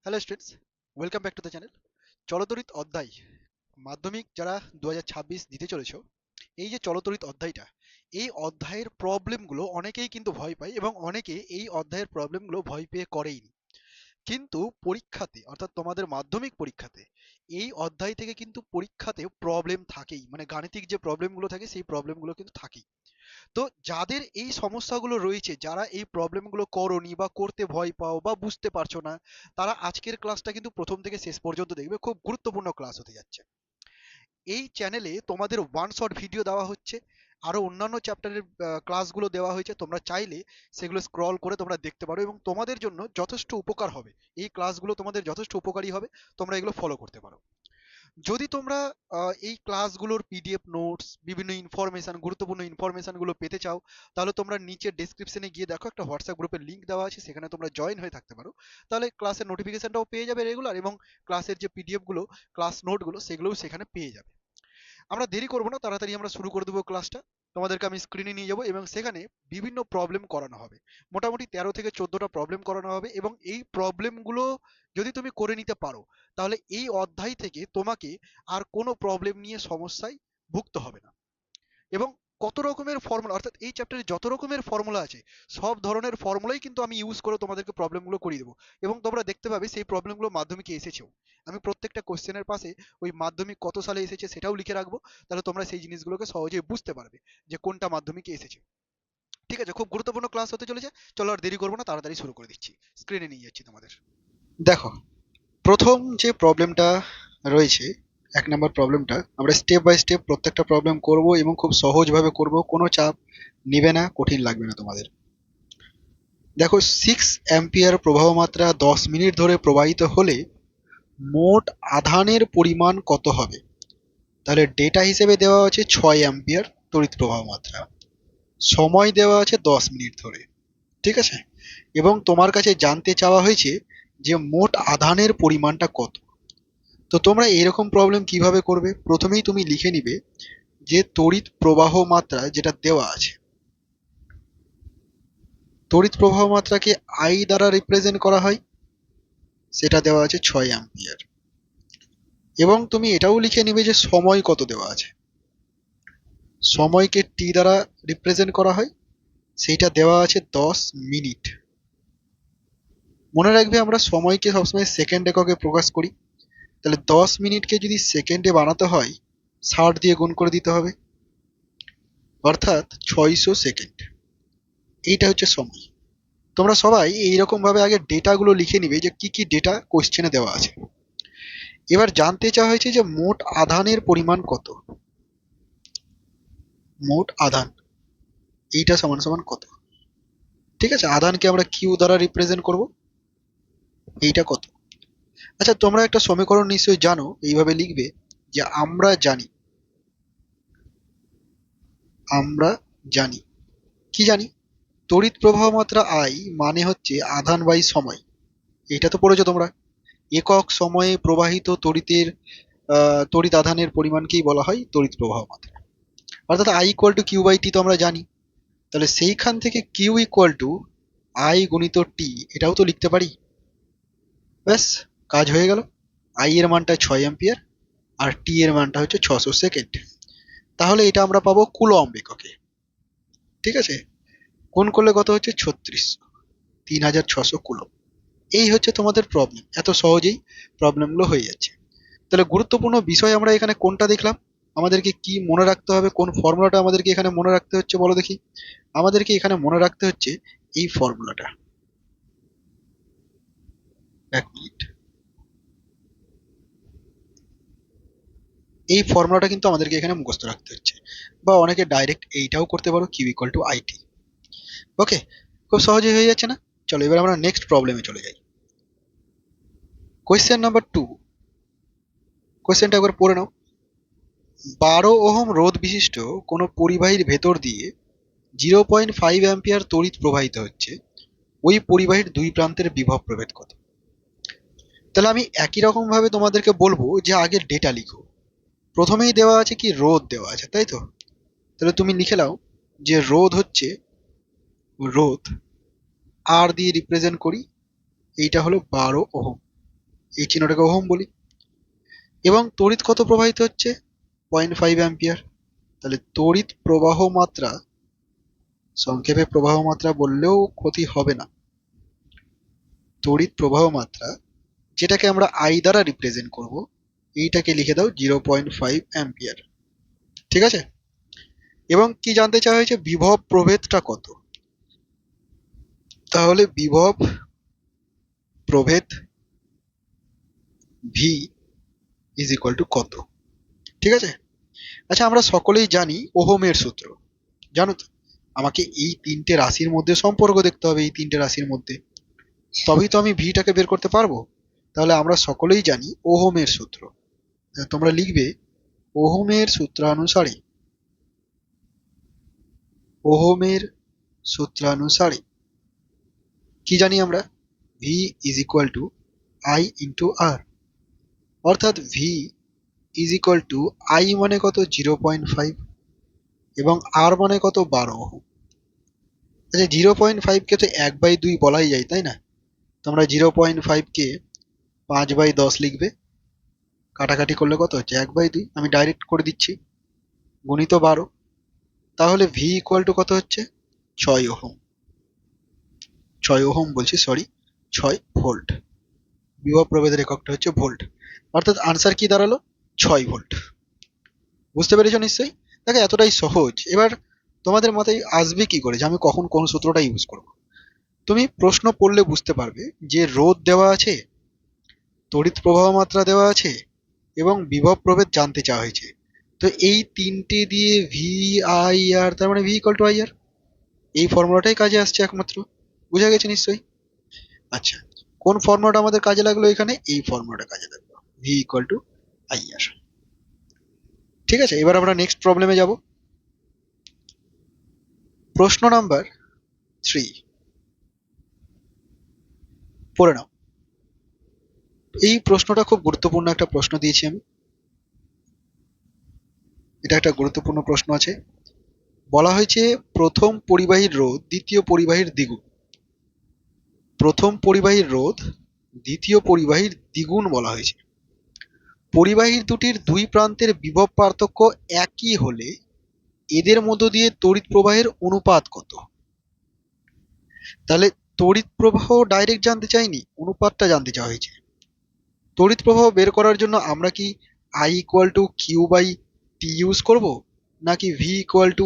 Hello students, welcome back to the channel. চলতরিৎ অধ্যায় মাধ্যমিক যারা 2026 দিতে চলেছো, এই যে চলতরিৎ অধ্যায়টা, এই অধ্যায়ের প্রবলেমগুলো অনেকেই কিন্তু ভয় পায় এবং অনেকে এই অধ্যায়ের প্রবলেমগুলো ভয় পেয়ে করেই নি। কিন্তু পরীক্ষাতে অর্থাৎ তোমাদের মাধ্যমিক পরীক্ষাতে এই অধ্যায় থেকে কিন্তু পরীক্ষাতে প্রবলেম থাকেই, মানে গাণিতিক যে প্রবলেমগুলো থাকে সেই প্রবলেমগুলো কিন্তু থাকেই। তো যাদের এই সমস্যাগুলো রয়েছে, যারা এই প্রবলেমগুলো করোনি বা করতে ভয় পাও বা বুঝতে পারছো না, তারা আজকের ক্লাসটা কিন্তু প্রথম থেকে শেষ পর্যন্ত দেখবে, খুব গুরুত্বপূর্ণ ক্লাস হতে যাচ্ছে। এই চ্যানেলে তোমাদের ওয়ান শট ভিডিও দেওয়া হচ্ছে, আরো অন্যান্য চ্যাপ্টারের ক্লাসগুলো দেওয়া হয়েছে, তোমরা চাইলে সেগুলো স্ক্রল করে তোমরা দেখতে পারো এবং তোমাদের জন্য যথেষ্ট উপকার হবে। এই ক্লাসগুলো তোমাদের যথেষ্ট উপকারী হবে, তোমরা এগুলো ফলো করতে পারো। যদি তোমরা এই ক্লাসগুলোর পিডিএফ নোটস, বিভিন্ন ইনফরমেশন, গুরুত্বপূর্ণ ইনফরমেশনগুলো পেতে চাও, তাহলে তোমরা নিচে ডেসক্রিপশনে গিয়ে দেখো, একটা হোয়াটসঅ্যাপ গ্রুপের লিঙ্ক দেওয়া আছে, সেখানে তোমরা জয়েন হয়ে থাকতে পারো। তাহলে ক্লাসের নোটিফিকেশনটাও পেয়ে যাবে রেগুলার, এবং ক্লাসের যে পিডিএফগুলো, ক্লাস নোটগুলো, সেগুলোও সেখানে পেয়ে যাবে। আমরা দেরি করব না, তাড়াতাড়ি আমরা শুরু করে দেবো ক্লাসটা। তোমাদেরকে আমি স্ক্রিনে নিয়ে যাব এবং সেখানে বিভিন্ন প্রবলেম করানো হবে। মোটামুটি 13 থেকে 14টা প্রবলেম করানো হবে, এবং এই প্রবলেমগুলো যদি তুমি করে নিতে পারো, তাহলে এই অধ্যায় থেকে তোমাকে আর কোনো প্রবলেম নিয়ে সমস্যায় ভুগতে হবে না। এবং কত রকমের ফর্মুলা, অর্থাৎ এই চ্যাপ্টারে যত রকমের ফর্মুলা আছে, সব ধরনের ফর্মুলাই কিন্তু আমি ইউজ করে তোমাদেরকে প্রবলেমগুলো করিয়ে দেবো। এবং তোমরা দেখতে পাবে সেই প্রবলেমগুলো মাধ্যমিকে এসেছেও। আমি প্রত্যেকটা কোশ্চেনের পাশে ওই মাধ্যমিক কত সালে এসেছে সেটাও লিখে রাখবো। তাহলে তোমরা সেই জিনিসগুলোকে সহজেই বুঝতে পারবে যে কোনটা মাধ্যমিকে এসেছে। ঠিক আছে, খুব গুরুত্বপূর্ণ ক্লাস হতে চলেছে। চলো আর দেরি করবো না, তাড়াতাড়ি শুরু করে দিচ্ছি। স্ক্রিনে নিয়ে যাচ্ছি তোমাদের। দেখো, প্রথম যে প্রবলেমটা রয়েছে, 1 নম্বর প্রবলেমটা, আমরা স্টেপ বাই স্টেপ প্রত্যেকটা প্রবলেম করব এবং খুব সহজভাবে করব, কোনো চাপ নিবে না, কঠিন লাগবে না তোমাদের। দেখো, 6 অ্যাম্পিয়ার প্রবাহ মাত্রা 10 মিনিট ধরে প্রবাহিত হলে মোট আধানের পরিমাণ কত হবে? তাহলে ডেটা হিসেবে দেওয়া আছে 6 অ্যাম্পিয়ার তড়িৎ প্রবাহ মাত্রা, সময় দেওয়া আছে 10 মিনিট ধরে। ঠিক আছে, এবং তোমার কাছে জানতে চাওয়া হয়েছে যে মোট আধানের পরিমাণটা কত। তো তোমরা এরকম প্রবলেম কিভাবে করবে? প্রথমেই তুমি লিখে নিবে যে তড়িৎ প্রবাহ মাত্রা যেটা দেওয়া আছে, তড়িৎ প্রবাহ মাত্রাকে আই দ্বারা রিপ্রেজেন্ট করা হয়, সেটা দেওয়া আছে 6 অ্যাম্পিয়ার। এবং তুমি এটাও লিখে নিবে যে সময় কত দেওয়া আছে, সময়কে টি দ্বারা রিপ্রেজেন্ট করা হয়, সেইটা দেওয়া আছে 10 মিনিট। মনে রাখবে, আমরা সময়কে সবসময় সেকেন্ড এককে প্রকাশ করি। তাহলে 10 মিনিটকে যদি সেকেন্ডে বানাতে হয়, 60 দিয়ে গুণ করে দিতে হবে, অর্থাৎ 600 সেকেন্ড। এইটা হচ্ছে সময়। তোমরা সবাই এইরকম ভাবে আগে ডেটাগুলো লিখে নিবে যে কি কি ডেটা কোশ্চেনে দেওয়া আছে। এবার জানতে চাওয়া হয়েছে যে মোট আধানের পরিমাণ কত। মোট আধান, এইটা সমান সমান কত? ঠিক আছে, আধানকে আমরা কিউ দ্বারা রিপ্রেজেন্ট করব, এইটা কত। আচ্ছা, তোমরা একটা সমীকরণ নিশ্চয়ই জানো, এইভাবে লিখবে যে আমরা জানি। আমরা জানি, কি জানি? তড়িৎ প্রবাহ মাত্রা আই মানে হচ্ছে আধান বাই সময়। এটা তো পড়েছো তোমরা। একক সময়ে প্রবাহিত তড়িতের তড়িৎ আধানের পরিমাণকেই বলা হয় তড়িৎ প্রবাহ মাত্রা। অর্থাৎ I equal to Q by T তো আমরা জানি। তাহলে সেইখান থেকে কিউ ইকুয়াল টু আই গুণিত টি, এটাও তো লিখতে পারি। ব্যাস, কাজ হয়ে গেল। আই এর মানটা 6 অ্যাম্পিয়ার আর টি এর মানটা হচ্ছে 600 সেকেন্ড। তাহলে এটা আমরা পাবো কুলম্ব এককে। ঠিক আছে, গুণ করলে কত হচ্ছে? 3600, 3600 কুলম্ব। এই হচ্ছে তোমাদের প্রবলেম। এত সহজেই প্রবলেমগুলো হয়ে যাচ্ছে। তাহলে গুরুত্বপূর্ণ বিষয় আমরা এখানে কোনটা দেখলাম? আমাদেরকে কি মনে রাখতে হবে? কোন ফর্মুলাটা আমাদেরকে এখানে মনে রাখতে হচ্ছে বলো দেখি। আমাদেরকে এখানে মনে রাখতে হচ্ছে এই ফর্মুলাটা। 1 মিনিট। এই ফর্মুলাটা কিন্তু আমাদেরকে এখানে মুখস্থ রাখতে হচ্ছে, বা অনেকে ডাইরেক্ট এইটাও করতে পারো, কিউ ইকুয়াল টু আইটি। ওকে, খুব সহজেই হয়ে যাচ্ছে না? চলো এবার আমরা নেক্সট প্রবলেমে চলে যাই। Question number 2। কোয়েশ্চেনটা একবার পড়ে নাও। 12 ওহম রোধ বিশিষ্ট কোনো পরিবাহীর ভেতর দিয়ে 0.5 অ্যাম্পিয়ার তড়িৎ প্রবাহিত হচ্ছে, ওই পরিবাহীর দুই প্রান্তের বিভব প্রভেদ কত? তাহলে আমি একই রকম ভাবে তোমাদেরকে বলবো যে আগে ডেটা লিখো। প্রথমেই দেওয়া আছে কি? রোধ দেওয়া আছে, তাই তো? তাহলে তুমি লিখে নাও যে রোধ হচ্ছে, রোধ আর দিয়ে রিপ্রেজেন্ট করি, এইটা হলো 12 ওহম। এই চিহ্নটাকে ওহম বলি। এবং তড়িৎ কত প্রবাহিত হচ্ছে? 0.5 অ্যাম্পিয়ার। তাহলে তড়িৎ প্রবাহ মাত্রা, সংক্ষেপে প্রবাহ মাত্রা বললেও ক্ষতি হবে না, তড়িৎ প্রবাহ মাত্রা, যেটাকে আমরা আই দ্বারা রিপ্রেজেন্ট করব, এইটাকে লিখে দাও 0.5 অ্যাম্পিয়ার। ঠিক আছে? এবং কি জানতে চাওয়া হয়েছে? বিভব প্রভেদটা কত। তাহলে বিভব প্রভেদ ভি ইজ ইকুয়াল টু কত। ঠিক আছে? আচ্ছা, আমরা সকলেই জানি ওহমের সূত্র, জানো তো? আমাকে এই তিনটে রাশির মধ্যে সম্পর্ক দেখতে হবে, এই তিনটে রাশির মধ্যে, তবেই তো আমি ভিটাকে বের করতে পারবো। তাহলে আমরা সকলেই জানি ওহমের সূত্র। তোমরা লিখবে ওহমের সূত্রানুসারে, ওহমের সূত্রানুসারে কি জানি আমরা? V is equal to I into R. অর্থাৎ V is equal to I মানে কত? 0.5, এবং আর মানে কত? 12 ওহম। আচ্ছা, 0.5 কে তো 1/2 বলাই যায়, তাই না? তোমরা 0.5 কে 5/10 লিখবে, কাটাকাটি করলে কত হচ্ছে? 1/2। আমি ডাইরেক্ট করে দিচ্ছি, গুণিত 12। তাহলে ভি ইকুয়াল টু কত হচ্ছে? 6 ওহম। 6 ওহম বলছি, সরি, 6 ভোল্ট। বিভব প্রভেদের এককটা হচ্ছে ভোল্ট। অর্থাৎ আনসার কি দাঁড়ালো? 6 ভোল্ট। বুঝতে পেরেছো নিশ্চয়ই? দেখো, এতটাই সহজ। এবার তোমাদের মাথায় আসবে কি করে যে আমি কখন কোন সূত্রটা ইউজ করব। তুমি প্রশ্ন পড়লে বুঝতে পারবে যে রোধ দেওয়া আছে, তড়িৎ প্রবাহ মাত্রা দেওয়া আছে, এবং বিভব প্রভেদ জানতে চাওয়া হয়েছে। তো এই তিনটে দিয়ে ভি আই আর, তার মানে V equal to I R, এই ফর্মুলাটাই কাজে আসছে একমাত্র। বুঝা গেছে নিশ্চয়ই? আচ্ছা, কোন ফর্মুলাটা আমাদের কাজে লাগলো এখানে? এই ফর্মুলাটা কাজে লাগলো, ভি ইকুয়াল টু আই আর। ঠিক আছে, এবার আমরা নেক্সট প্রবলেমে যাব। প্রশ্ন নাম্বার 3 পড়ে নাও। এই প্রশ্নটা খুব গুরুত্বপূর্ণ একটা প্রশ্ন দিয়েছি আমি। এটা একটা গুরুত্বপূর্ণ প্রশ্ন আছে। বলা হয়েছে প্রথম পরিবাহীর রোধ দ্বিতীয় পরিবাহীর দ্বিগুণ। প্রথম পরিবাহীর রোধ দ্বিতীয় পরিবাহীর দ্বিগুণ বলা হয়েছে। পরিবাহীর দুটির দুই প্রান্তের বিভব পার্থক্য একই হলে এদের মধ্য দিয়ে তড়িৎ প্রবাহের অনুপাত কত? তাহলে তড়িৎ প্রবাহ ডাইরেক্ট জানতে চাইনি, অনুপাতটা জানতে চাওয়া হয়েছে। তড়িৎ প্রবাহ বের করার জন্য আমরা কি I equal to Q by T use করব, নাকি V equal to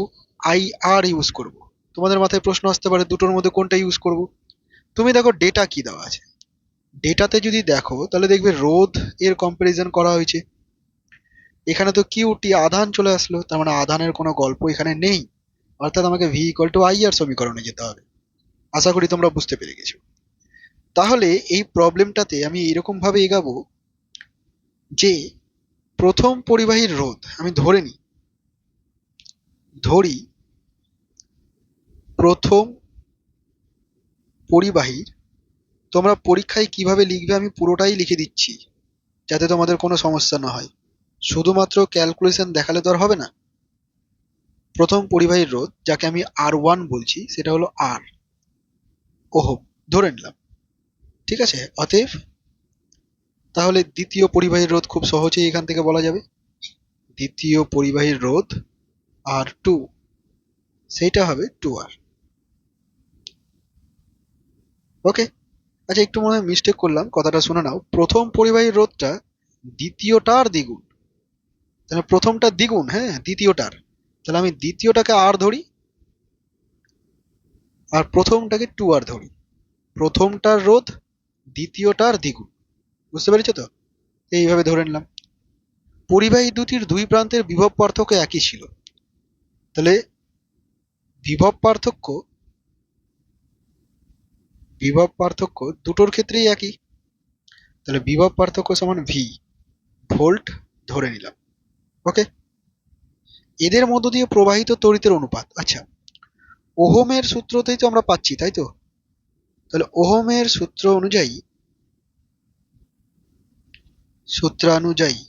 I R use করব? তোমাদের মাথায় প্রশ্ন আসতে পারে দুটোর মধ্যে কোনটা ইউজ করব। তুমি দেখো ডেটা কি দেওয়া আছে। ডেটাতে যদি দেখো তাহলে দেখবে রোধ এর কম্পারিজন করা হয়েছে। এখানে তো কিউটি আধান চলে আসলো, তার মানে আধানের কোনো গল্প এখানে নেই। অর্থাৎ আমাকে ভি ইকুয়াল টু আই আর সমীকরণে যেতে হবে। আশা করি তোমরা বুঝতে পেরে গেছো। তাহলে এই প্রবলেমটাতে আমি এরকম ভাবে এগাবো যে প্রথম পরিবাহীর রোধ আমি ধরি প্রথম পরিবাহীর, তোমরা পরীক্ষায় কিভাবে লিখবে আমি পুরোটাই লিখে দিচ্ছি যাতে তোমাদের কোনো সমস্যা না হয়। শুধুমাত্র ক্যালকুলেশন দেখালে তো আর হবে না। প্রথম পরিবাহীর রোধ, যাকে আমি R1 বলছি, সেটা হলো আর ওহম ধরে নিলাম। ঠিক আছে? অতএব তাহলে দ্বিতীয় পরিবাহীর রোধ খুব সহজেই এখান থেকে বলা যাবে। দ্বিতীয় পরিবাহীর রোধ R2, সেইটা হবে 2R। ওকে। আচ্ছা, একটু মনে হয় মিস্টেক করলাম, কথাটা শুনে নাও। প্রথম পরিবাহীর রোধটা দ্বিতীয়টার দ্বিগুণ। তাহলে প্রথমটা দ্বিগুণ, হ্যাঁ, দ্বিতীয়টার। তাহলে আমি দ্বিতীয়টাকে আর ধরি, আর প্রথমটাকে 2R ধরি। প্রথমটার রোধ দ্বিতীয়টার দ্বিগুণ। বুঝতে পেরেছো তো? এইভাবে ধরে নিলাম। পরিবাহী দুটির দুই প্রান্তের বিভব পার্থক্য একই ছিল। তাহলে বিভব পার্থক্য, বিভব পার্থক্য দুটোর ক্ষেত্রেই একই। তাহলে বিভব পার্থক্য সমান ভি, ভোল্ট ধরে নিলাম। ওকে। এদের মধ্য দিয়ে প্রবাহিত তড়িতের অনুপাত। আচ্ছা, ওহমের সূত্রতেই তো আমরা পাচ্ছি, তাই তো? তাহলে ওহমের সূত্রানুযায়ী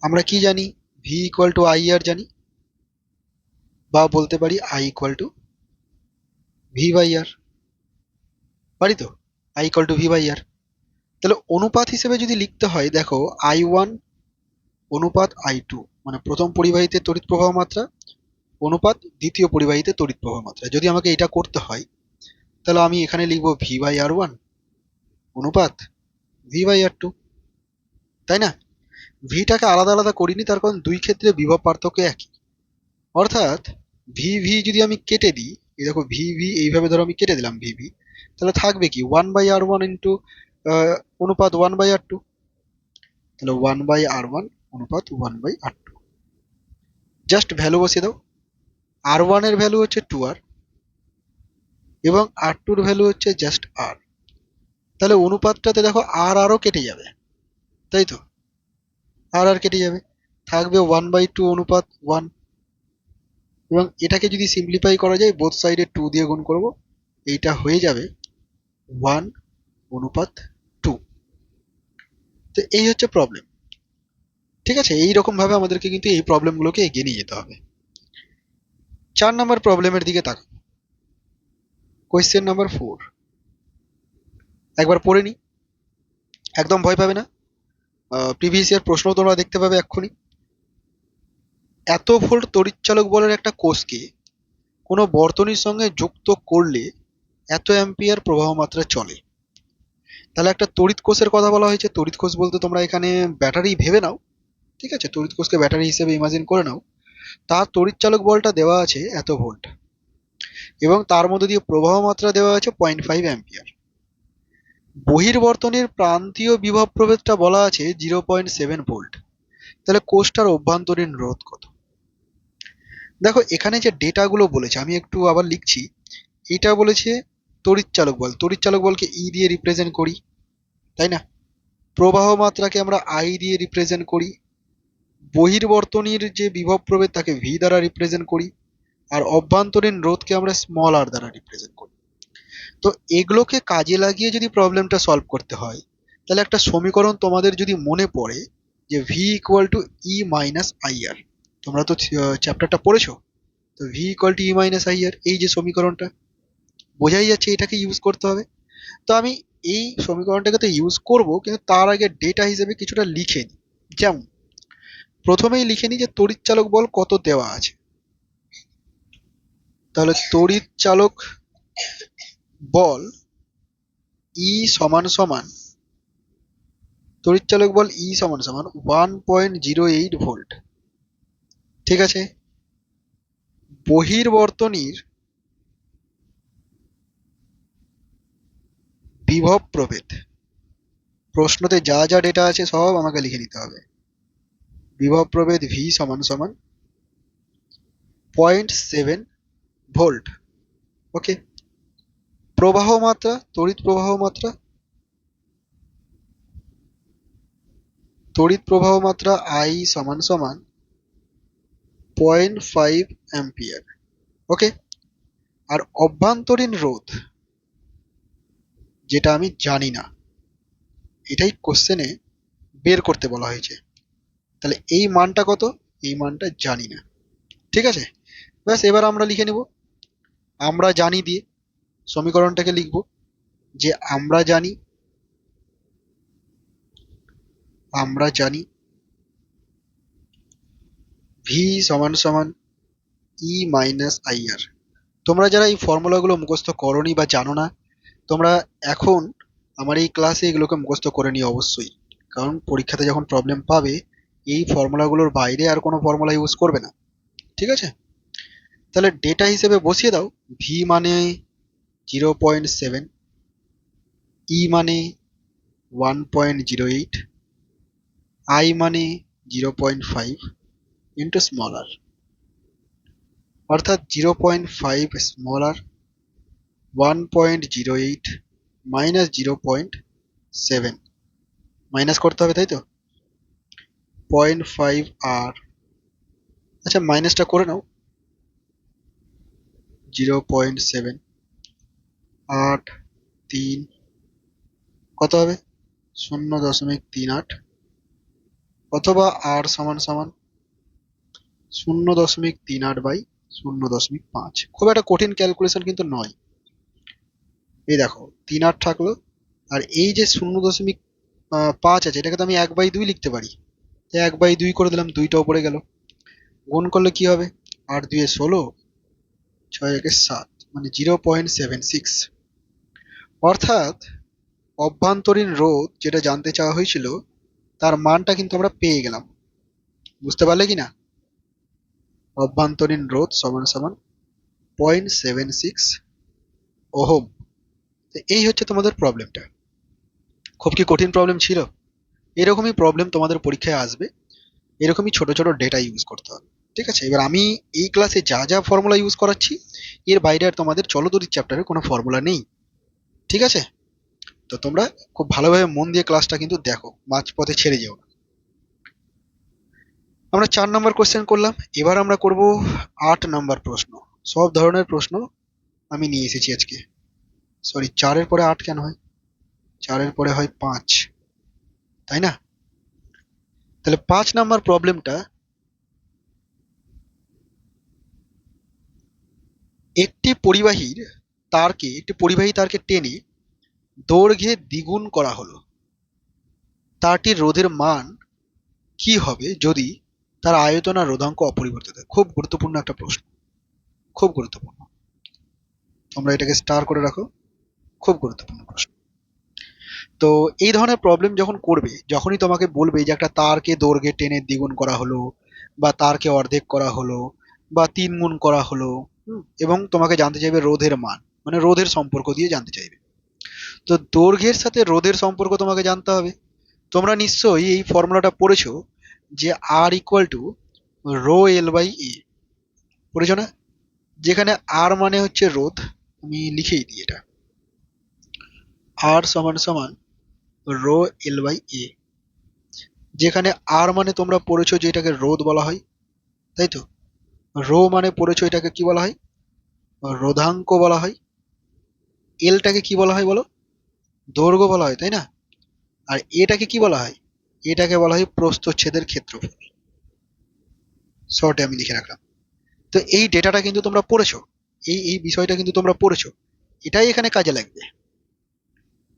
আমরা কি জানি? V equal to I R জানি, বা বলতে পারি I equal to V by R. পারি তো? I equal to V by R. তাহলে অনুপাত হিসেবে যদি লিখতে হয়, দেখো I1 অনুপাত I2, মানে প্রথম পরিবাহীতে তড়িৎ প্রবাহ মাত্রা অনুপাত দ্বিতীয় পরিবাহীতে তড়িৎ প্রবাহ মাত্রা। যদি আমাকে এটা করতে হয়, তাহলে আমি এখানে লিখবো V/R1 অনুপাত V/R2, তাই না? ভিটাকে আলাদা আলাদা করিনি, তার কারণ দুই ক্ষেত্রে বিভব পার্থক্য একই। অর্থাৎ ভি যদি আমি কেটে দিই, এই দেখো ভি এইভাবে ধরো আমি কেটে দিলাম ভি, তাহলে থাকবে কি 1/R1 ইন্টু অনুপাত 1/R2। তাহলে 1/R1 অনুপাত 1/R2, জাস্ট ভ্যালু বসিয়ে দাও। R1 এর ভ্যালু হচ্ছে 2R এবং R2 এর ভ্যালু হচ্ছে জাস্ট R। তাহলে অনুপাতটাতে দেখো আর আরও কেটে যাবে, তাই তো? আর কেটে যাবে, থাকবে 1/2 অনুপাত 1। এবং এটাকে যদি সিম্পলিফাই করা যায়, বোথ সাইডে 2 দিয়ে গুণ করব, এইটা হয়ে যাবে 1 অনুপাত 2। তো এই হচ্ছে প্রবলেম। ঠিক আছে, এইরকম ভাবে আমাদেরকে কিন্তু এই প্রবলেমগুলোকে এগিয়ে নিয়ে যেতে হবে। 4 নম্বর প্রবলেমের দিকে তাকাও। কোয়েশ্চেন নাম্বার 4 একবার পড়ে নি, একদম ভয় পাবে না। প্রিভিয়াস ইয়ার প্রশ্ন তোমরা দেখতে পাবে এক্ষুনি। এত ভোল্ট তড়িৎচালক বলের একটা কোষকে কোনো বর্তনীর সঙ্গে যুক্ত করলে এত অ্যাম্পিয়ার প্রবাহ মাত্রা চলে। তাহলে একটা তড়িৎ কোষের কথা বলা হয়েছে। তড়িৎ কোষ বলতে তোমরা এখানে ব্যাটারি ভেবে নাও, ঠিক আছে? তড়িৎ কোষকে ব্যাটারি হিসেবে ইমাজিন করে নাও। তার তড়িৎচালক বলটা দেওয়া আছে এত ভোল্ট এবং তার মধ্যে দিয়ে প্রবাহ মাত্রা দেওয়া আছে 0.5 অ্যাম্পিয়ার। বহির্বর্তনীর প্রান্তীয় বিভব প্রভেদটা বলা আছে 0.7 ভোল্ট। তাহলে কোষটার অভ্যন্তরীণ রোধ কত? দেখো এখানে যে ডেটাগুলো বলেছে, আমি একটু আবার লিখছি। এটা বলেছে তড়িৎচালক বল, তড়িৎচালক বলকে ই দিয়ে রিপ্রেজেন্ট করি, তাই না? প্রবাহ মাত্রাকে আমরা আই দিয়ে রিপ্রেজেন্ট করি, বহির্বর্তনীর যে বিভব প্রভেদ তাকে ভি দ্বারা রিপ্রেজেন্ট করি, আর অভ্যন্তরীণ রোধকে আমরা স্মল আর দ্বারা রিপ্রেজেন্ট করি। তো এগুলোকে কাজে লাগিয়ে যদি প্রবলেমটা সলভ করতে হয়, তাহলে একটা সমীকরণ তোমাদের যদি মনে পড়ে যে V equal to E minus I R, তোমরা তো চ্যাপ্টারটা পড়েছো। তো V equal to E minus I R, এই যে সমীকরণটা, বোঝাই যাচ্ছে এটাকে ইউজ করতে হবে। তো আমি এই সমীকরণটাকে তো ইউজ করব, কিন্তু তার আগে ডেটা হিসেবে কিছুটা লিখে নিই। যেমন প্রথমেই লিখে নিই যে তড়িৎচালক বল কত দেওয়া আছে। তাহলে তড়িৎচালক বল ই সমান সমান, তড়িৎচালক বল ই সমান সমান 1.08 ভোল্ট। ঠিক আছে, বহির্বর্তনীর বিভব প্রভেদ, প্রশ্নতে যা যা ডেটা আছে সব আমাকে লিখে নিতে হবে। বিভব প্রভেদ ভি সমান সমান 0.7 ভোল্ট। ওকে, প্রবাহ মাত্রা, তড়িৎ প্রবাহ মাত্রা, তড়িৎ প্রবাহ মাত্রা আই সমান সমান 0.5 অ্যাম্পিয়ার। ওকে, আর অভ্যন্তরীণ রোধ যেটা আমি জানি না, এটাই কোশ্চেনে বের করতে বলা হয়েছে। তাহলে এই মানটা কত? এই মানটা জানি না। ঠিক আছে, ব্যাস এবার আমরা লিখে নেব আমরা জানি দিয়ে সমীকরণটাকে লিখব যে আমরা জানি ভি সমান সমান ই মাইনাস আই আর। তোমরা যারা এই ফর্মুলাগুলো মুখস্থ করনি বা জানো না, তোমরা এখন আমার এই ক্লাসে এগুলোকে মুখস্থ করে নিও অবশ্যই, কারণ পরীক্ষাতে যখন প্রবলেম পাবে এই ফর্মুলাগুলোর বাইরে আর কোনো ফর্মুলা ইউজ করবে না। ঠিক আছে, তাহলে ডেটা হিসেবে বসিয়ে দাও। ভি মানে 0.7, ই মানে 1.08, আই মানে 0.5 ইন্টু স্মল আর, অর্থাৎ 0.5 স্মল আর 1.08 মাইনাস 0.7, মাইনাস করতে হবে তাই তো, 0.5 আর, আচ্ছা মাইনাসটা করে নাও, 0.7 8 3 কত হবে 0.38, অথবা আর সমান সমান 0.38/0.5। খুব একটা কঠিন ক্যালকুলেশন কিন্তু নয়। এই দেখো 3 8 থাকলো, আর এই যে 0. 5 আছে, এটাকে তো আমি 1/2 লিখতে পারি। 1/2 করে দিলাম, 2টা উপরে গেল। গুণ করলে কি হবে? 8 2 16, 6 1 7, মানে 0.76। অর্থাৎ অভ্যন্তরীণ রোধ যেটা জানতে চাওয়া হয়েছিল তার মানটা কিন্তু আমরা পেয়ে গেলাম। বুঝতে পারলে কি না? অভ্যন্তরীণ রোধ সমান সমান 0.76 ওহম। তো এই হচ্ছে তোমাদের প্রবলেমটা। খুব কি কঠিন প্রবলেম ছিল? এরকমই প্রবলেম তোমাদের পরীক্ষায় আসবে। এরকমই ছোট ছোট ডেটা ইউজ করতে হবে। ঠিক আছে, এবার আমি এই ক্লাসে যা যা ফর্মুলা ইউজ করাচ্ছি এর বাইরে আর তোমাদের চলতরিৎ চ্যাপ্টারে কোনো ফর্মুলা নেই। ঠিক আছে, তো তোমরা খুব ভালোভাবে মন দিয়ে ক্লাসটা কিন্তু দেখো, মাঝপথে ছেড়ে যেও না। আমরা 4 নম্বর কোশ্চেন করলাম, এবার আমরা করব 8 নম্বর প্রশ্ন। সব ধরনের প্রশ্ন আমি নিয়ে এসেছি আজকে। সরি, 4-এর পরে 8 কেন হয়? 4-এর পরে হয় 5, তাই না? তাহলে 5 নম্বর প্রবলেমটা, একটি পরিবাহী তারকে টেনে দৈর্ঘ্যে দ্বিগুণ করা হলো, তারটির রোধের মান কি হবে যদি তার আয়তন আর রোধাঙ্ক অপরিবর্তিত থাকে? খুব গুরুত্বপূর্ণ একটা প্রশ্ন, খুব গুরুত্বপূর্ণ। তোমরা এটাকে স্টার করে রাখো, খুব গুরুত্বপূর্ণ প্রশ্ন। তো এই ধরনের প্রবলেম যখন করবে, যখনই তোমাকে বলবে যে একটা তারকে দৈর্ঘ্যে টেনে দ্বিগুণ করা হলো, বা তারকে অর্ধেক করা হলো, বা 3 গুণ করা হলো, এবং তোমাকে জানতে চাইবে রোধের মান, মানে রোধের সম্পর্ক দিয়ে জানতে চাইবে। তো দৈর্ঘ্যের সাথে রোধের সম্পর্ক তোমাকে জানতে হবে। তোমরা নিশ্চয়ই এই ফর্মুলাটা পড়েছো, যে R equal to rho L by A, পড়েছো না? যেখানে আর মানে হচ্ছে রোধ, আমি লিখেই দিই এটা, আর সমান সমান রো এল বাই এ। যেখানে আর মানে তোমরা পড়েছো যে এটাকে রোধ বলা হয়, তাই তো? রো মানে পড়েছো এটাকে কি বলা হয়? রোধাঙ্ক বলা হয়। এলটাকে কি বলা হয় বলো? দৈর্ঘ্য বলা হয়, তাই না? আর এটাকে কি বলা হয়? এটাকে বলা হয় প্রস্থচ্ছেদের ক্ষেত্রফল। শর্টে আমি লিখে রাখলাম। তো এই ডেটাটা কিন্তু তোমরা পড়েছো, এই বিষয়টা কিন্তু তোমরা পড়েছো। এটাই এখানে কাজে লাগবে,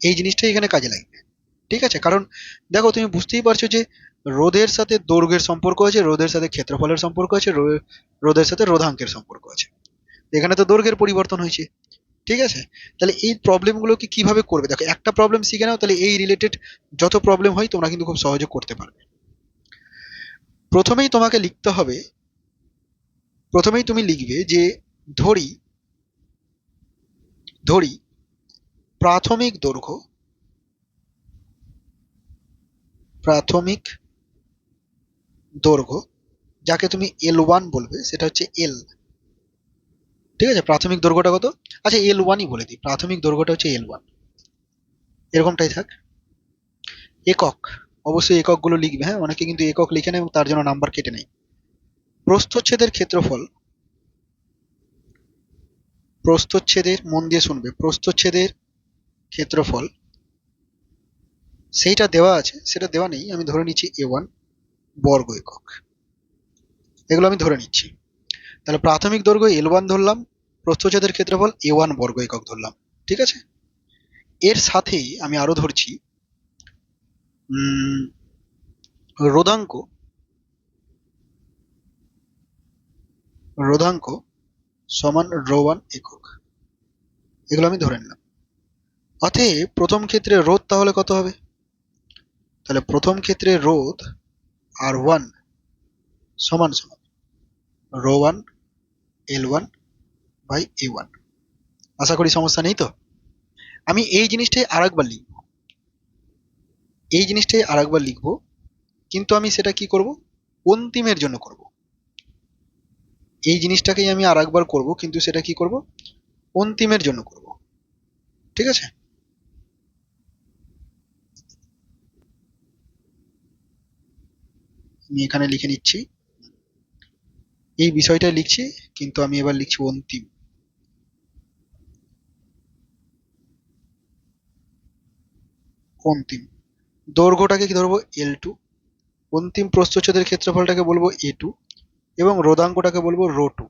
এই জিনিসটাই এখানে কাজে লাগবে। ঠিক আছে, কারণ দেখো তুমি বুঝতেই পারছো যে রোধের সাথে দৈর্ঘ্যের সম্পর্ক আছে, রোধের সাথে ক্ষেত্রফলের সম্পর্ক আছে, রোধের সাথে রোধাঙ্কের সম্পর্ক আছে। এখানে তো দৈর্ঘ্যের পরিবর্তন হয়েছে। ঠিক আছে, তাহলে এই প্রবলেমগুলোকে কিভাবে করবে দেখো, একটা প্রবলেম শিখে নাও, তাহলে এই রিলেটেড যত প্রবলেম হয় তোমরা কিন্তু খুব সহজে করতে পারবে। প্রথমেই তোমাকে লিখতে হবে, প্রথমেই তুমি লিখবে যে ধরি ধরি প্রাথমিক দৈর্ঘ্য, প্রাথমিক দৈর্ঘ্য যাকে তুমি L1 বলবে, সেটা হচ্ছে এল। ঠিক আছে, প্রাথমিক দৈর্ঘ্যটা কত? আচ্ছা L1ই বলে দিই, প্রাথমিক দৈর্ঘ্যটা হচ্ছে L1, এরকমটাই থাক। একক, অবশ্যই এককগুলো লিখবে, হ্যাঁ, অনেকে কিন্তু একক লিখে নেয় এবং তার জন্য নাম্বার কেটে নেয়। প্রস্থচ্ছেদের ক্ষেত্রফল, প্রস্থচ্ছেদের, মন দিয়ে শুনবে, প্রস্থচ্ছেদের ক্ষেত্রফল সেইটা দেওয়া আছে, সেটা দেওয়া নেই, আমি ধরে নিচ্ছি A1 বর্গ একক, এগুলো আমি ধরে নিচ্ছি। তাহলে প্রাথমিক দৈর্ঘ্য L1 ধরলাম, প্রস্থচ্ছেদের ক্ষেত্রফল A1 বর্গ একক ধরলাম। ঠিক আছে, এর সাথেই আমি আরো ধরছি উম রোধাঙ্ক, রোধাঙ্ক সমান ρ1 একক, এগুলো আমি ধরে নিলাম। অতএব প্রথম ক্ষেত্রে রোধ তাহলে কত হবে? তাহলে প্রথম ক্ষেত্রে রোধ R1 সমান সমান ρ1 L1 বাই A1। আশা করি সমস্যা নেই তো? আমি এই জিনিসটাই আরেকবার লিখবো, এই জিনিসটাই আরেকবার লিখবো, কিন্তু আমি সেটা কি করব? অন্তিমের জন্য করব। এই জিনিসটাকেই আমি আরেকবার করব, কিন্তু সেটা কি করব? অন্তিমের জন্য করব। ঠিক আছে, আমি এখানে লিখে নিচ্ছি, এই বিষয়টাই লিখছি, কিন্তু আমি এবার লিখছি অন্তিম। অন্তিম দৈর্ঘ্যটাকে কি ধরবো? L2, অন্তিম প্রস্থচ্ছেদের ক্ষেত্রফলটাকে বলবো A2, এবং রোধাঙ্কটাকে বলবো ρ2।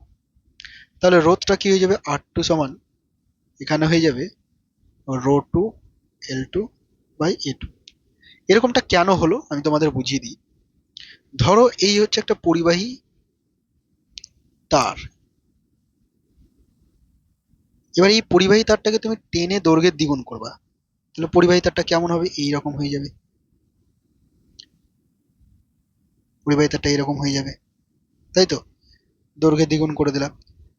তাহলে রোধটা কি হয়ে যাবে? R2 সমান, এখানে হয়ে যাবে ρ2 L2 বাই A2। এরকমটা কেন হলো আমি তোমাদের বুঝিয়ে দিই। ধরো এই হচ্ছে একটা পরিবাহী তার। এবার এই পরিবাহী তারটাকে তুমি টেনে দৈর্ঘ্যের দ্বিগুণ করবা, তাহলে পরিবাহী তারটা কেমন হবে? এইরকম হয়ে যাবে। পরিবাহী তারটা এরকম হয়ে যাবে, তাই তো? দৈর্ঘ্যের দ্বিগুণ করে দিলাম,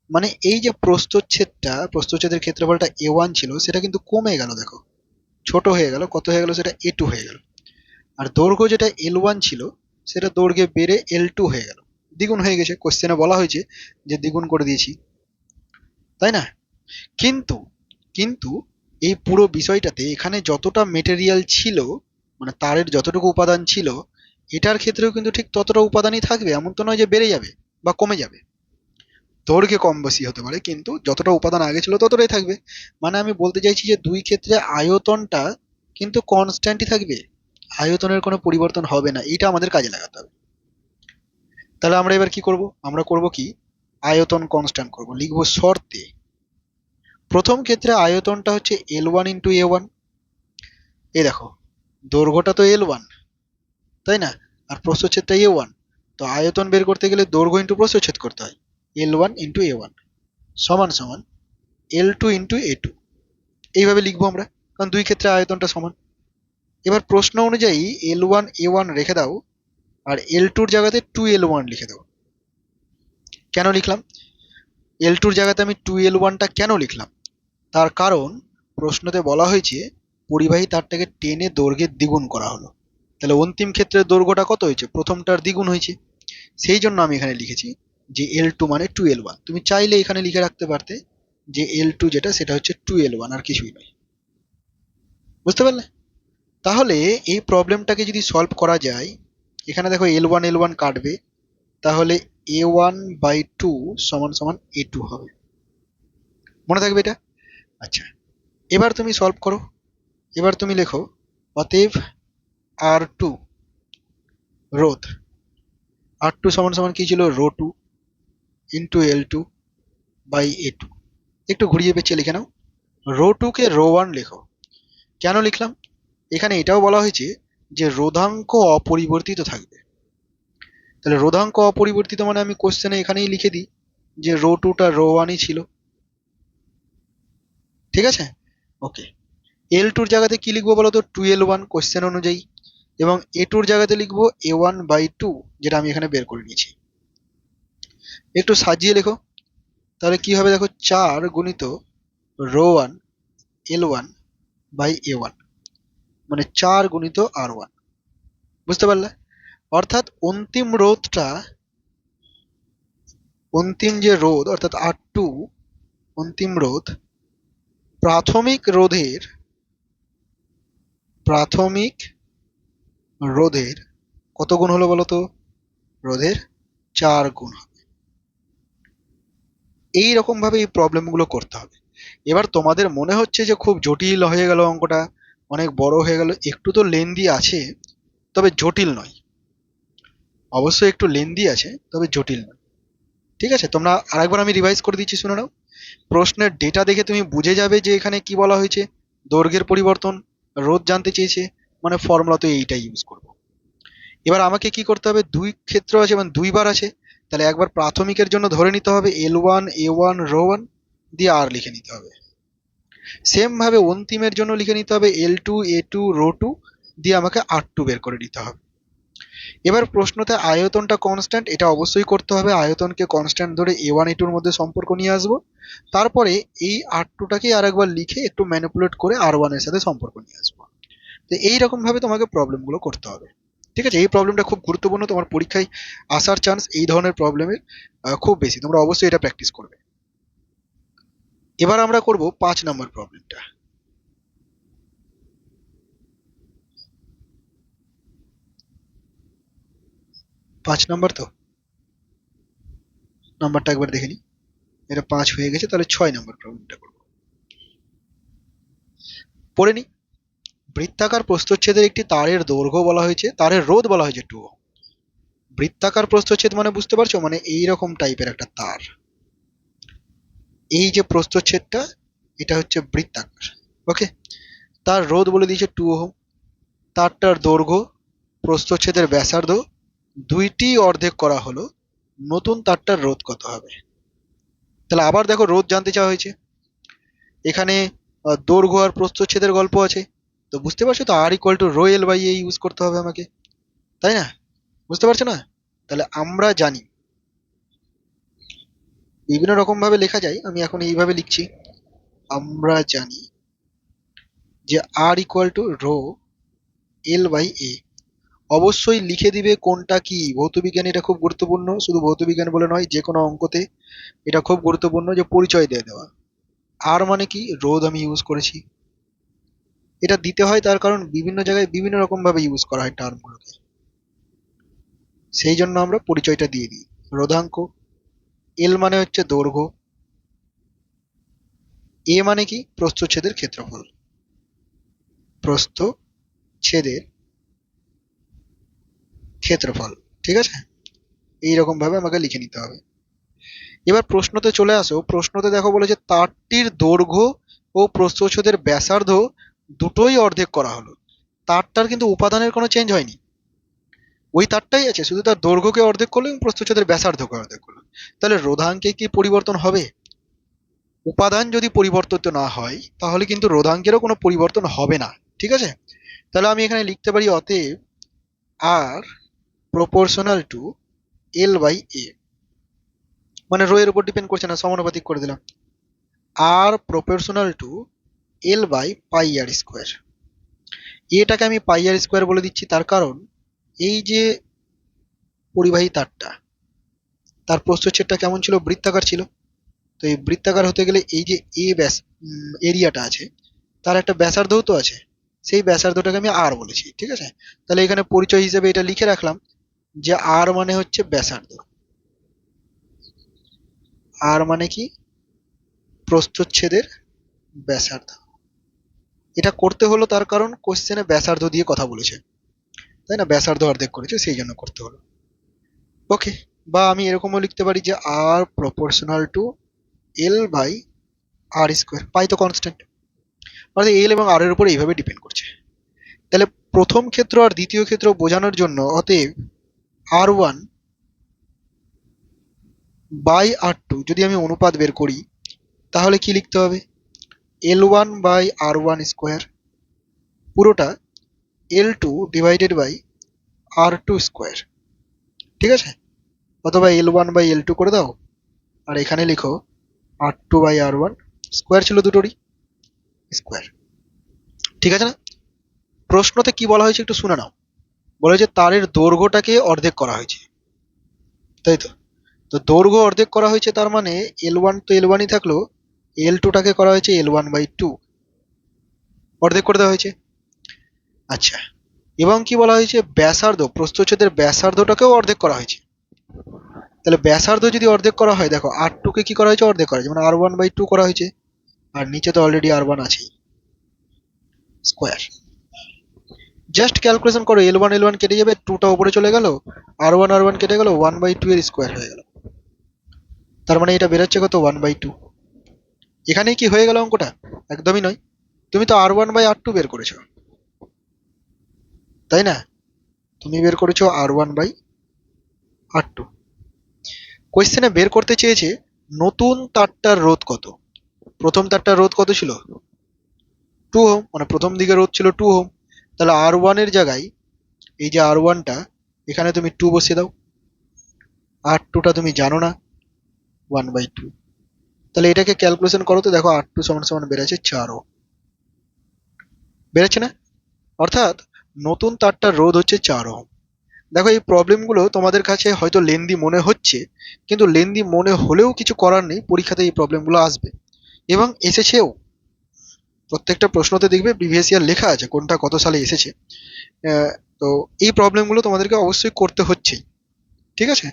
মানে এই যে প্রস্থচ্ছেদটা, প্রস্থচ্ছেদের ক্ষেত্রফলটা A1 ছিল সেটা কিন্তু কমে গেল, দেখো ছোট হয়ে গেল। কত হয়ে গেল? সেটা A2 হয়ে গেল। আর দৈর্ঘ্য যেটা L1 ছিল সেটা দৈর্ঘ্যে বেড়ে L2 হয়ে গেল, দ্বিগুণ হয়ে গেছে। কোশ্চেনে বলা হয়েছে যে দ্বিগুণ করে দিয়েছি, তাই না? কিন্তু কিন্তু এই পুরো বিষয়টাতে এখানে যতটা মেটেরিয়াল ছিল, মানে তারের যতটুকু উপাদান ছিল, এটার ক্ষেত্রেও কিন্তু ঠিক ততটা উপাদানই থাকবে। এমন তো নয় যে বেড়ে যাবে বা কমে যাবে। দৈর্ঘ্যে কম বেশি হতে পারে কিন্তু যতটা উপাদান আগে ছিল ততটাই থাকবে। মানে আমি বলতে চাইছি যে দুই ক্ষেত্রে আয়তনটা কিন্তু কনস্ট্যান্টই থাকবে, আয়তনের কোনো পরিবর্তন হবে না। এটা আমাদের কাজে লাগাতে হবে। তাহলে আমরা এবার কি করব? আমরা করব কি, আয়তন কনস্ট্যান্ট করব, লিখবো শর্তে প্রথম ক্ষেত্রে আয়তনটা হচ্ছে L1 ইন্টু A1। এই দেখো দৈর্ঘ্যটা তো L1, তাই না? আর প্রস্থচ্ছেদটা A1। তো আয়তন বের করতে গেলে দৈর্ঘ্য ইন্টু প্রস্থচ্ছেদ করতে হয়। L1 ইন্টু A1 সমান সমান L2 ইন্টু A2। এইভাবে লিখবো আমরা, কারণ দুই ক্ষেত্রে আয়তনটা সমান। এবার প্রশ্ন অনুযায়ী L1 A1 রেখে দাও, আর L2 এর জায়গাতে 2L1 লিখে দাও। কেন লিখলাম L2 এর জায়গাতে আমি 2L1টা কেন লিখলাম? তার কারণ প্রশ্নতে বলা হয়েছে পরিবাহী তারটাকে টেনে দৈর্ঘ্যের দ্বিগুণ করা হলো। তাহলে অন্তিম ক্ষেত্রে দৈর্ঘ্যটা কত হয়েছে? প্রথমটার দ্বিগুণ হয়েছে। সেই জন্য আমি এখানে লিখেছি যে L2 মানে 2L1। তুমি চাইলে এখানে লিখে রাখতে পারতে যে L2 যেটা সেটা হচ্ছে 2L1, আর কিছুই নয়। বুঝতে পারলে? তাহলে এই প্রবলেমটাকে যদি সলভ করা যায়, এখানে দেখো L1 L1 কাটবে, তাহলে A1/2 সমান সমান A2 হবে। মনে থাকবে এটা? আচ্ছা, এবার তুমি সলভ করো। এবার তুমি লেখো অতএব R2 রোধ, R2 সমান সমান কি ছিল? ρ2 ইন্টু L2 বাই A2। একটু ঘুরিয়ে পেঁচিয়ে লিখে নাও, ρ2 কে ρ1 লেখো। কেন লিখলাম? এখানে এটাও বলা হয়েছে যে রোধাঙ্ক অপরিবর্তিত থাকবে। তাহলে রোধাঙ্ক অপরিবর্তিত মানে আমি কোশ্চেনে এখানেই লিখে দিই যে ρ2টা ρ1ই ছিল। ঠিক আছে, ওকে। L2 এর জায়গাতে কি লিখবো বলো তো? 2L1 কোশ্চেন অনুযায়ী। এবং A2 এর জায়গাতে লিখবো A1/2, যেটা আমি এখানে বের করে নিয়েছি। একটু সাজিয়ে লেখো, তাহলে কি হবে দেখো, 4 গুণিত ρ1 L1 বাই A1, মানে 4 গুণিত R1। বুঝতে পারলে? অর্থাৎ অন্তিম রোধটা, অন্তিম যে রোধ অর্থাৎ R2, অন্তিম রোধ প্রাথমিক রোধের, প্রাথমিক রোধের কত গুণ হলো বলো তো? রোধের 4 গুণ হবে। এই রকম ভাবে এই প্রবলেমগুলো করতে হবে। এবার তোমাদের মনে হচ্ছে যে খুব জটিল হয়ে গেল অঙ্কটা, অনেক বড় হয়ে গেল। একটু তো লেন্দি আছে, তবে জটিল নয়। অবশ্যই একটু লেন্দি আছে, তবে জটিল নয়। ঠিক আছে, তোমরা আরেকবার আমি রিভাইজ করে দিচ্ছি, শুনে নাও। প্রশ্নের ডেটা দেখে তুমি বুঝে যাবে যে এখানে কি বলা হয়েছে। দৈর্ঘ্যের পরিবর্তন, রোধ জানতে চেয়েছে, মানে ফর্মুলা তো এইটাই ইউজ করব। এবার আমাকে কি করতে হবে? দুই ক্ষেত্র আছে মানে দুইবার আছে, তাহলে একবার প্রাথমিকের জন্য ধরে নিতে হবে L1 A1 ρ1 দিয়ে আর লিখে নিতে হবে। সেম ভাবে অন্তিমের জন্য লিখে নিতে হবে L2 A2 ρ2 দিয়ে আমাকে R2 বের করে নিতে হবে। এবার প্রশ্নতে আয়তনটা কনস্ট্যান্ট, এটা অবশ্যই করতে হবে। আয়তনকে কনস্ট্যান্ট ধরে A1 A2 এর মধ্যে সম্পর্ক নিয়ে আসবো। তারপরে এই R2টাকে আরেকবার লিখে একটু ম্যানিপুলেট করে R1 এর সাথে সম্পর্ক নিয়ে আসবো। তো এইরকম ভাবে তোমাকে প্রবলেমগুলো করতে হবে। ঠিক আছে, এই প্রবলেমটা খুব গুরুত্বপূর্ণ, তোমার পরীক্ষায় আসার চান্স এই ধরনের প্রবলেমের খুব বেশি। তোমরা অবশ্যই এটা প্র্যাকটিস করবে। এবার আমরা করব 5 নম্বর প্রবলেমটা। 5 নম্বর তো, নাম্বারটা একবার দেখে নিই। এটা 5 হয়ে গেছে, তাহলে 6 নম্বর প্রবলেমটা করবো। পড়ে নিই। বৃত্তাকার প্রস্থচ্ছেদের একটি তারের দৈর্ঘ্য বলা হয়েছে, তারের রোধ বলা হয়েছে 2 ওহম। বৃত্তাকার প্রস্থচ্ছেদ মানে বুঝতে পারছো, মানে এইরকম টাইপের একটা তার। এই যে প্রস্থচ্ছেদটা, এটা হচ্ছে বৃত্তাকার। ওকে, তার রোধ বলে দিয়েছে 2 ওহম। তারটার দৈর্ঘ্য প্রস্থচ্ছেদের ব্যাসার্ধ দুইটি অর্ধেক করা হলো, নতুন তারটার রোধ কত হবে? তাহলে আবার দেখো রোধ জানতে চাওয়া হয়েছে। এখানে দৈর্ঘ্য আর প্রস্থচ্ছেদের গল্প আছে, তো বুঝতে পারছো তো R equal to rho L by A use করতে হবে আমাকে, তাই না? বুঝতে পারছো না? তাহলে আমরা জানি বিভিন্ন রকম ভাবে লেখা যায়, আমি এখন এইভাবে লিখছি। আমরা জানি যে R equal to rho L by A. অবশ্যই লিখে দিবে কোনটা কি। ভৌতবিজ্ঞানে এটা খুব গুরুত্বপূর্ণ, শুধু ভৌতবিজ্ঞান বলে নয়, যে কোনো অঙ্কতে এটা খুব গুরুত্বপূর্ণ যে পরিচয় দিয়ে দেওয়া। আর মানে কি, রোধ আমি ইউজ করেছি। এটা দিতে হয় তার কারণ বিভিন্ন জায়গায় বিভিন্ন রকম ভাবে ইউজ করা হয় টার্মগুলোকে, সেই জন্য আমরা পরিচয়টা দিয়ে দিই। রোধাঙ্ক, এল মানে হচ্ছে দৈর্ঘ্য, এ মানে কি প্রস্থচ্ছেদের ক্ষেত্রফল, প্রস্থচ্ছেদের ক্ষেত্রফল। ঠিক আছে, এইরকম ভাবে আমাকে লিখে নিতে হবে। এবার প্রশ্নতে চলে আসো। প্রশ্নতে দেখো বলেছে তারটির দৈর্ঘ্য ও প্রস্থচ্ছেদের ব্যাসার্ধ দুটোই অর্ধেক করা হলো। তারটার কিন্তু উপাদানের কোনো চেঞ্জ হয়নি, ওই তারটাই আছে, শুধু তার দৈর্ঘ্যকে অর্ধেক করলো এবং প্রস্থচ্ছেদের ব্যাসার্ধকে অর্ধেক করলো। তাহলে রোধাঙ্কে কি পরিবর্তন হবে? উপাদান যদি পরিবর্তিত না হয় তাহলে কিন্তু রোধাঙ্কেরও কোনো পরিবর্তন হবে না। ঠিক আছে, তাহলে আমি এখানে লিখতে পারি অতএব আর প্রপোর্শনাল টু এল বাই এ, মানে রো এর উপর ডিপেন্ড করছে না, সমানুপাতিক করে দিলাম। R proportional to L by pi R square. এটাকে আমি পাই আর স্কোয়ার বলে দিচ্ছি তার কারণ এই যে পরিবাহী তারটা, তার প্রস্থচ্ছেদটা কেমন ছিল? বৃত্তাকার ছিল। তো এই বৃত্তাকার হতে গেলে এই যে এ ব্যাস এরিয়াটা আছে, তার একটা ব্যাসার্ধও তো আছে, সেই ব্যাসার্ধটাকে আমি আর বলেছি। ঠিক আছে, তাহলে এখানে পরিচয় হিসেবে এটা লিখে রাখলাম যে আর মানে হচ্ছে ব্যাসার্ধ। আর মানে কি? প্রস্থচ্ছেদের ব্যাসার্ধ। এটা করতে হলো তার কারণ কোশ্চেনে ব্যাসার্ধ দিয়ে কথা বলেছে, তাই না? ব্যাসার্ধ অর্ধেক করেছে, সেই জন্য করতে হলো। ওকে, বা আমি এরকমও লিখতে পারি যে R proportional to L by R square. Pi তো কনস্ট্যান্ট, অর্থাৎ এল এবং আর এর উপর এইভাবে ডিপেন্ড করছে। তাহলে প্রথম ক্ষেত্র আর দ্বিতীয় ক্ষেত্র বোঝানোর জন্য অতএব R one by R two যদি আমি অনুপাত বের করি তাহলে কি লিখতে হবে? L one by R one square, পুরোটা L two divided by R two square. ঠিক আছে, অথবা L one by L two করে দাও, আর এখানে লিখো R two by R one, square ছিল দুটোরই স্কোয়ার। ঠিক আছে না? প্রশ্নতে কি বলা হয়েছে একটু শুনে নাও। বলা হয়েছে তারের দৈর্ঘ্যটাকে অর্ধেক করা হয়েছে, তাই তো? তো দৈর্ঘ্য অর্ধেক করা হয়েছে, তার মানে এল ওয়ান তো এল ওয়ানই থাকলো, এল টুটাকে করা হয়েছে এল ওয়ান বাই টু, অর্ধেক করে দেওয়া হয়েছে। আচ্ছা, এবং কি বলা হয়েছে? ব্যাসার্ধ, প্রস্থচ্ছেদের ব্যাসার্ধটাকেও অর্ধেক করা হয়েছে। তাহলে ব্যাসার্ধ যদি অর্ধেক করা হয়, দেখো আর টু কে কি করা হয়েছে? অর্ধেক করা হয়েছে, মানে আর ওয়ান বাই টু করা হয়েছে, আর নিচে তো অলরেডি আর ওয়ান আছেই, স্কোয়ার। জাস্ট ক্যালকুলেশন করো, এল ওয়ান কেটে যাবে, টুটা উপরে চলে গেল, আর ওয়ান কেটে গেল, ওয়ান বাই টু এর স্কোয়ার হয়ে গেল। তার মানে এটা বেরোচ্ছে কত? One by two. এখানেই কি হয়ে গেল অঙ্কটা? একদমই নয়, তুমি তো R one by R two বের করেছো, তাই না? তুমি বের করেছো R one by R two. কোয়েশ্চেনে বের করতে চেয়েছে নতুন তারটার রোধ কত। প্রথম তারটার রোধ কত ছিল? 2 ওহম, মানে প্রথম দিকে রোধ ছিল 2 ওহম। তাহলে আর ওয়ান এর জায়গায় এই যে আর ওয়ানটা, এখানে তুমি 2 বসিয়ে দাও, আর টুটা তুমি জানো না, 1/2। তাহলে এটাকে ক্যালকুলেশন করো তো, দেখো আর টু সমান সমান বেড়েছে 4 ওহম, বেড়েছে না? অর্থাৎ নতুন তারটার রোধ হচ্ছে 4 ওহম। দেখো এই প্রবলেমগুলো তোমাদের কাছে হয়তো লেন্দি মনে হচ্ছে, কিন্তু লেন্দি মনে হলেও কিছু করার নেই, পরীক্ষাতে এই প্রবলেমগুলো আসবে এবং এসেছেও। প্রত্যেকটা প্রশ্নতে দেখবে প্রিভিয়াস ইয়ার লেখা আছে কোনটা কত সালে এসেছে। আহ, তো এই প্রবলেমগুলো তোমাদেরকে অবশ্যই করতে হচ্ছেই। ঠিক আছে,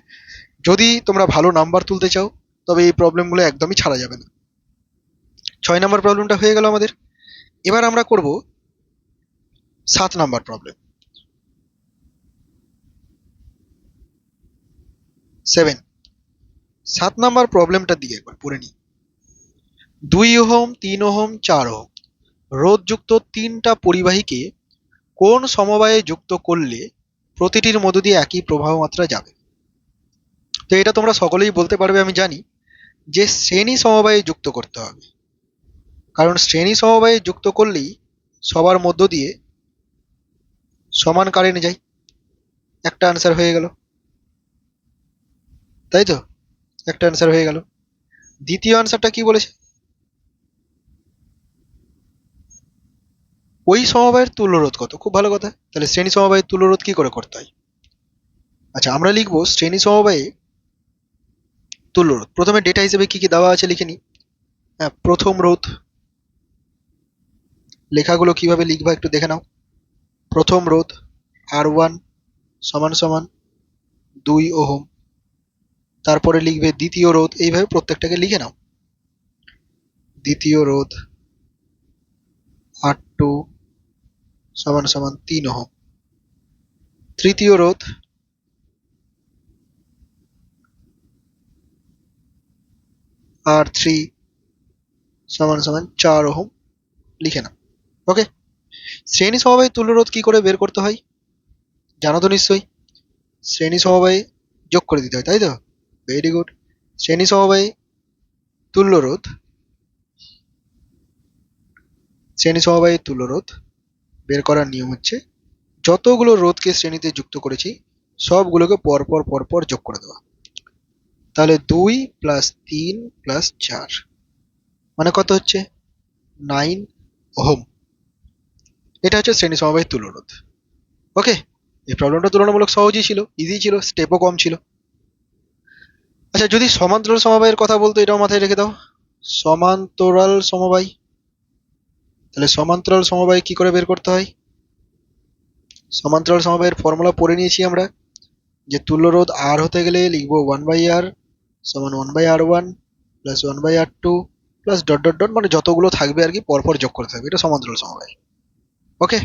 যদি তোমরা ভালো নাম্বার তুলতে চাও তবে এই প্রবলেমগুলো একদমই ছাড়া যাবে না। 6 নম্বর প্রবলেমটা হয়ে গেল আমাদের। এবার আমরা করব 7 নম্বর প্রবলেম। 7, 7 নম্বর প্রবলেমটার দিকে একবার পড়ে নিই। 2 ওহম, 3 ওহম, 4 ওহম রোধযুক্ত তিনটা পরিবাহীকে কোন সমবায়ে যুক্ত করলে প্রতিটির মধ্য দিয়ে একই প্রবাহ মাত্রা যাবে? তো এটা তোমরা সকলেই বলতে পারবে আমি জানি, যে শ্রেণী সমবায়ে যুক্ত করতে হবে। কারণ শ্রেণী সমবায়ে যুক্ত করলেই সবার মধ্য দিয়ে সমান কারেন্ট যায়। একটা আনসার হয়ে গেল, তাই তো? একটা আনসার হয়ে গেল। দ্বিতীয় আনসারটা কি বলেছে? ওই সমবায়ের তুল্যরোধ কত। খুব ভালো কথা। তাহলে শ্রেণী সমবায়ের তুল্যরোধ কি করে করতে হয়? আচ্ছা, আমরা লিখবো শ্রেণী সমবায়ে তুল্যরোধ। প্রথমে ডেটা হিসেবে কি কি দেওয়া আছে লিখে নিই। হ্যাঁ, প্রথম রোধ। লেখাগুলো কিভাবে লিখবা একটু দেখে নাও। প্রথম রোধ R1 সমান সমান 2 ওহম। তারপরে লিখবে দ্বিতীয় রোধ, এইভাবে প্রত্যেকটাকে লিখে নাও। দ্বিতীয় রোধ R2 সমান সমান 3 ওহম। তৃতীয় রোধ R3 সমান সমান 4 ওহম লিখে নাও। ওকে। শ্রেণী সমবায়ে তুল্যরোধ কি করে বের করতে হয় জানো তো নিশ্চয়ই। শ্রেণী সমবায়ে যোগ করে দিতে হয়, তাই তো? Very good. শ্রেণী সমবায়ে তুল্যরোধ, শ্রেণী সমবায়ে তুল্যরোধ বের করার নিয়ম হচ্ছে যতগুলো রোধকে শ্রেণীতে যুক্ত করেছি সবগুলোকে পরপর পরপর যোগ করে দেওয়া। তাহলে 2 + 3 + 4 মানে কত হচ্ছে? 9 ওহম। এটা হচ্ছে শ্রেণী সমবায়ের তুল্যরোধ। ওকে। এই প্রবলেমটা তুলনামূলক সহজই ছিল, ইজি ছিল, স্টেপও কম ছিল। আচ্ছা, যদি সমান্তরাল সমবায়ের কথা বলতো এটাও মাথায় রেখে দাও। সমান্তরাল সমবায়। তাহলে সমান্তরাল সমবায় কি করে বের করতে হয়? সমান্তরাল সমবায়ের ফর্মুলা পড়ে নিয়েছি আমরা, যে তুল্যরোধ আর হতে গেলে লিখবো 1/r সমান 1/r1 plus 1/r2 plus dot dot dot, মানে যতগুলো থাকবে আর কি পরপর যোগ করতে হবে। এটা সমান্তরাল সমবায়। ওকে।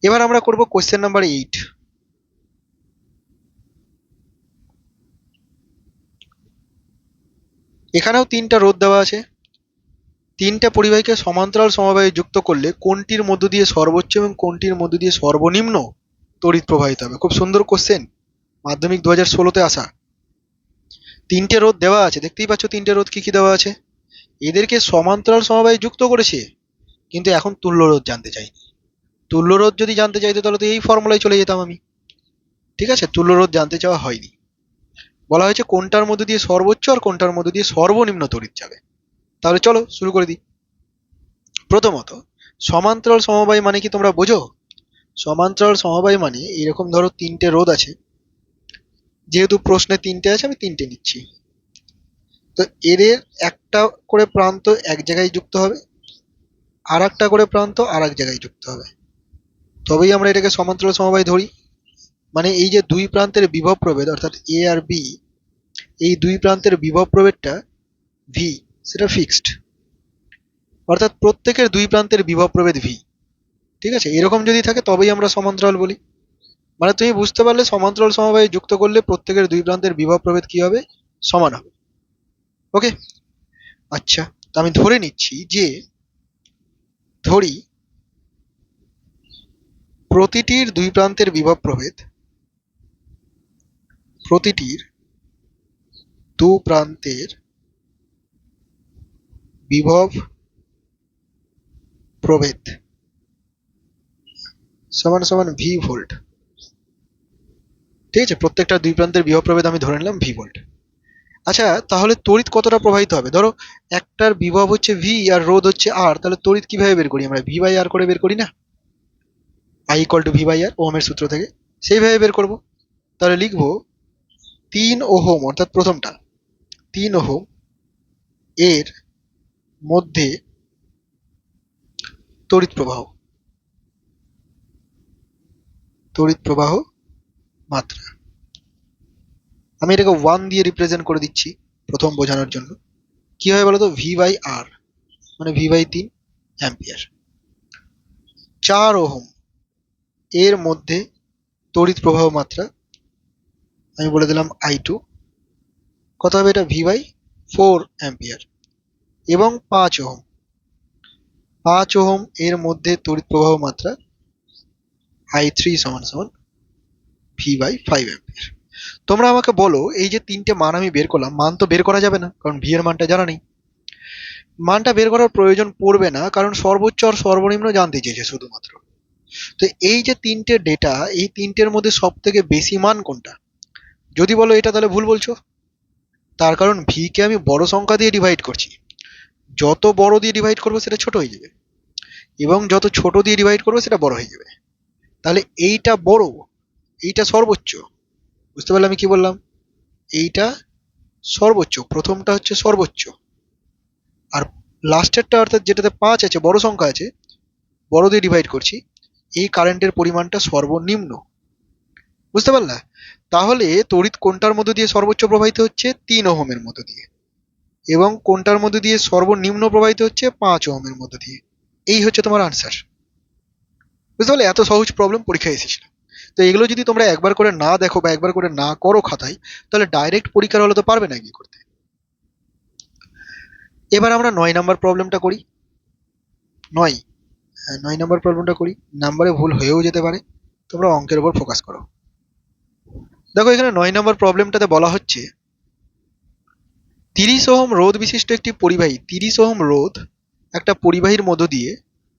এবার আমরা করব কোশ্চেন নাম্বার 8। এখানেও তিনটা রোধ দেওয়া আছে। তিনটা পরিবাহীকে সমান্তরাল সমবায়ে যুক্ত করলে কোনটির মধ্য দিয়ে সর্বোচ্চ এবং কোনটির মধ্য দিয়ে সর্বনিম্ন তড়িৎ প্রবাহিত হবে? খুব সুন্দর কোশ্চেন, মাধ্যমিক 2016-তে আসা। তিনটে রোধ দেওয়া আছে, দেখতেই পাচ্ছ তিনটে রোধ কি কি দেওয়া আছে। এদেরকে সমান্তরাল সমবায়ে যুক্ত করেছে, কিন্তু এখন তুল্য রোধ জানতে চাই। তুল্য রোধ যদি জানতে চাইতো তাহলে তো এই ফর্মুলায় চলে যেতাম আমি। ঠিক আছে, তুল্য রোধ জানতে চাওয়া হয়নি। বলা হয়েছে কোনটার মধ্যে দিয়ে সর্বোচ্চ আর কোনটার মধ্যে দিয়ে সর্বনিম্ন তড়িৎ যাবে। তাহলে চলো শুরু করে দিই। প্রথমত, সমান্তরাল সমবায় মানে কি তোমরা বোঝো? সমান্তরাল সমবায় মানে এরকম ধরো তিনটে রোধ আছে, যেহেতু প্রশ্নে তিনটে আছে আমি তিনটে নিচ্ছি। তো এদের একটা করে প্রান্ত এক জায়গায় যুক্ত হবে, আর একটা করে প্রান্ত আর এক জায়গায় যুক্ত হবে, তবেই আমরা এটাকে সমান্তরাল সমবায় ধরি। মানে এই যে দুই প্রান্তের বিভব প্রভেদ অর্থাৎ এ আর বি, এই দুই প্রান্তের বিভব প্রভেদটা ভি, সেটা ফিক্সড। অর্থাৎ প্রত্যেকের দুই প্রান্তের বিভব প্রভেদ ভি। ঠিক আছে, এরকম যদি থাকে তবেই আমরা সমান্তরাল বলি। মানে তুমি বুঝতে পারলে সমান্তরাল সমবায়ে যুক্ত করলে প্রত্যেকের দুই প্রান্তের বিভব প্রভেদ কি হবে? সমান হবে। ওকে। আচ্ছা, তো আমি ধরে নিচ্ছি যে, ধরি প্রতিটির দুই প্রান্তের বিভব প্রভেদ, প্রতিটির দু প্রান্তের বিভব প্রভেদ সমান সমান ভি ভোল্ট। ঠিক আছে, প্রত্যেকটা দুই প্রান্তের বিভব প্রভেদ আমি ধরে নিলাম ভি ভোল্ট। আচ্ছা, তাহলে তড়িৎ কতটা প্রবাহিত হবে? ধরো একটার বিভব হচ্ছে ভি আর রোধ হচ্ছে আর, তাহলে তড়িৎ কিভাবে বের করি আমরা? ভি বাই আর করে বের করি না? I equal to V by R, ওহমের সূত্র থেকে সেইভাবে বের করব। তাহলে লিখবো 3 ওহম, অর্থাৎ প্রথমটা 3 ওহম এর মধ্যে তড়িৎ প্রবাহ, তড়িৎ প্রবাহ মাত্রা। আমি এটাকে 1 দিয়ে রিপ্রেজেন্ট করে দিচ্ছি প্রথম বোঝানোর জন্য। কি হয় বলতো? ভি বাই আর মানে V/3 অ্যাম্পিয়ার। 4 ওহম এর মধ্যে তড়িৎ প্রবাহ মাত্রা আমি বলে দিলাম I2। কত হবে এটা? V/4 ampere. এবং 5 ওহম এর মধ্যে তড়িৎ প্রবাহ মাত্রা I3 সমান সমান V/5 অ্যাম্পিয়ার। তোমরা আমাকে বলো এই যে তিনটে মান আমি বের করলাম, মান তো বের করা যাবে না কারণ ভি এর মানটা জানা নেই। মানটা বের করার প্রয়োজন পড়বে না কারণ সর্বোচ্চ আর সর্বনিম্ন জানতে চেয়েছে শুধুমাত্র। তো এই যে তিনটে ডেটা, এই তিনটের মধ্যে সব থেকে বেশি মান কোনটা? যদি বলো এটা তাহলে ভুল বলছো। তার কারণ ভি কে আমি বড় সংখ্যা দিয়ে ডিভাইড করছি, যত বড় দিয়ে ডিভাইড করবো সেটা ছোট হয়ে যাবে, এবং যত ছোট দিয়ে ডিভাইড করবো সেটা বড় হয়ে যাবে। তাহলে এইটা বড়, এইটা সর্বোচ্চ। বুঝতে পারলে আমি কি বললাম? এইটা সর্বোচ্চ, প্রথমটা হচ্ছে সর্বোচ্চ, আর লাস্টেরটা অর্থাৎ যেটাতে 5 আছে, বড় সংখ্যা আছে, বড় দিয়ে ডিভাইড করছি, এই কারেন্টের পরিমাণটা সর্বনিম্ন। বুঝতে পারলা? তাহলে তড়িৎ কোনটার মধ্য দিয়ে সর্বোচ্চ প্রবাহিত হচ্ছে? 3 ওহমের মধ্য দিয়ে। এবং কোনটার মধ্য দিয়ে সর্বনিম্ন প্রবাহিত হচ্ছে? 5 ওহমের মধ্য দিয়ে। এই হচ্ছে তোমার আনসার। বুঝতে পারলে? এত সহজ প্রবলেম পরীক্ষায় এসেছিল। তো এগুলো যদি তোমরা একবার করে না দেখো বা একবার করে না করো খাতায়, তাহলে ডাইরেক্ট পরীক্ষার হলে তো পারবে না কি করতে। এবার আমরা 9 নাম্বার প্রবলেমটা করি। 9, হ্যাঁ 9 নাম্বার প্রবলেমটা করি। নাম্বারে ভুল হয়েও যেতে পারে, তোমরা অঙ্কের উপর ফোকাস করো। দেখো এখানে 9 নাম্বার প্রবলেমটাতে বলা হচ্ছে 30 ওহম রোধ বিশিষ্ট একটি পরিবাহী, 30 ওহম রোধ একটা পরিবাহীর মধ্য দিয়ে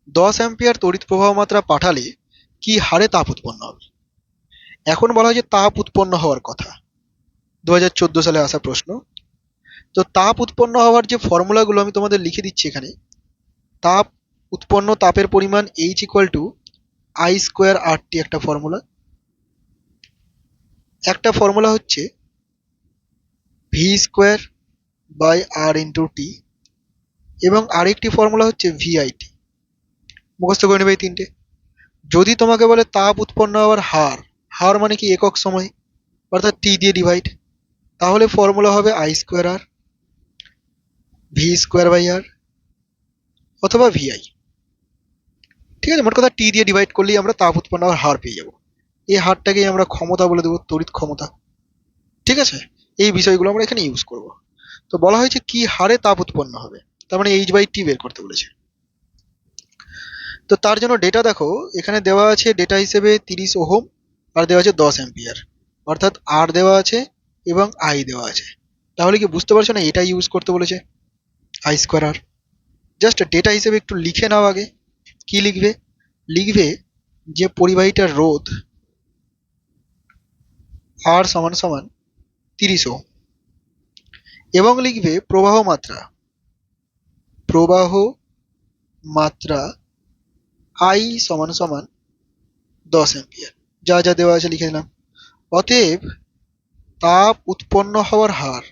10 অ্যাম্পিয়ার তড়িৎ প্রবাহ মাত্রা পাঠালে কি হারে তাপ উৎপন্ন হবে। এখন বলা হয় যে তাপ উৎপন্ন হওয়ার কথা, 2014 সালে আসা প্রশ্ন। তো তাপ উৎপন্ন হওয়ার যে ফর্মুলাগুলো আমি তোমাদের লিখে দিচ্ছি এখানে। তাপ উৎপন্ন তাপের পরিমাণ H equal to I square RT একটা ফর্মুলা। একটা ফর্মুলা হচ্ছে V square by R into T, এবং আরেকটি ফর্মুলা হচ্ছে VIT। মুখস্থ করে নেবে এই তিনটে। যদি তোমাকে বলে তাপ উৎপন্ন হওয়ার হার, হার মানে কি একক সময়, অর্থাৎ টি দিয়ে ডিভাইড, তাহলে ফর্মুলা হবে I square R V square by R অথবা VI। ঠিক আছে, মোট কথা টি দিয়ে ডিভাইড করলেই আমরা তাপ উৎপন্ন হওয়ার হার পেয়ে যাবো। এই হারটাকেই আমরা ক্ষমতা বলে দেবো, তড়িৎ ক্ষমতা। ঠিক আছে, এই বিষয়গুলো আমরা এখানে ইউজ করব। তো বলা হয়েছে কি হারে তাপ উৎপন্ন হবে, তার মানে H/T বের করতে বলেছে। তো তার জন্য ডেটা দেখো, এখানে দেওয়া আছে ডেটা হিসেবে 30 ওহম, আর দেওয়া আছে 10 অ্যাম্পিয়ার, অর্থাৎ আর দেওয়া আছে এবং আই দেওয়া আছে। তাহলে কি বুঝতে পারছো না এটা ইউজ করতে বলেছে, I square R. Just data হিসেবে একটু লিখে নাও আগে। কি লিখবে? লিখবে যে পরিবাহীটার রোধ আর সমান সমান 30 ওহম, এবং লিখবে প্রবাহ মাত্রা, প্রবাহ মাত্রা I সমান সমান 10 অ্যাম্পিয়ার। যা যা দেওয়া আছে লিখে দিলাম। অতএব তাপ উৎপন্ন হওয়ার হার,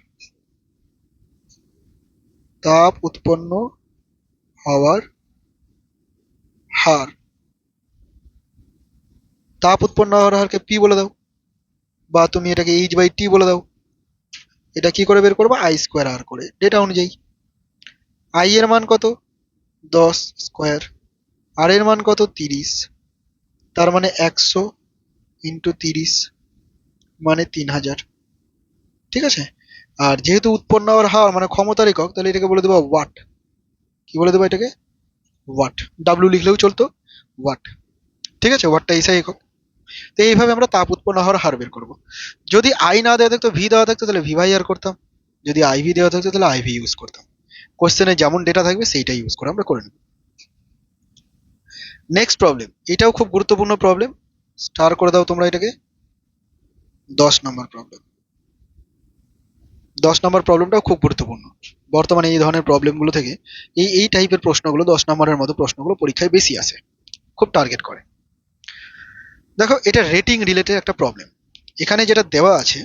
তাপ উৎপন্ন হওয়ার হার, তাপ উৎপন্ন হওয়ার হারকে পি বলে দাও, বা তুমি এটাকে H/T বলে দাও। এটা কি করে বের করবো? I স্কোয়ার আর করে, ডেটা অনুযায়ী। I এর মান কত? 10 স্কোয়ার। আর এর মান কত? 30। তার মানে 100 ইন্টু 30 মানে 3000। ঠিক আছে, আর যেহেতু উৎপন্ন হওয়ার হার মানে ক্ষমতার একক, তাহলে এটাকে বলে দেবো ওয়াট। কি বলে দেবো এটাকে? ওয়াট। ডাব্লিউ লিখলেও চলতো, ওয়াট। ঠিক আছে, ওয়াটটা এসআই একক। তো এইভাবে আমরা তাপ উৎপন্ন হওয়ার হার বের করবো। যদি আই না দেওয়া থাকতো, ভি দেওয়া থাকতো, তাহলে V/R করতাম। যদি IV দেওয়া থাকতো তাহলে IV ইউজ করতাম। কোশ্চেনে যেমন ডেটা থাকবে সেইটাই ইউজ করে আমরা করে নেব। নেক্সট প্রবলেম, এটাও খুব গুরুত্বপূর্ণ প্রবলেম, স্টার করে দাও তোমরা এটাকে। 10 নম্বর প্রবলেম। 10 নম্বর প্রবলেমটাও খুব গুরুত্বপূর্ণ। বর্তমানে এই ধরনের প্রবলেমগুলো থেকে এই টাইপের প্রশ্নগুলো, 10 নম্বরের মতো প্রশ্নগুলো পরীক্ষায় বেশি আসে, খুব টার্গেট করে। দেখো এটা রেটিং রিলেটেড একটা প্রবলেম। এখানে যেটা দেওয়া আছে,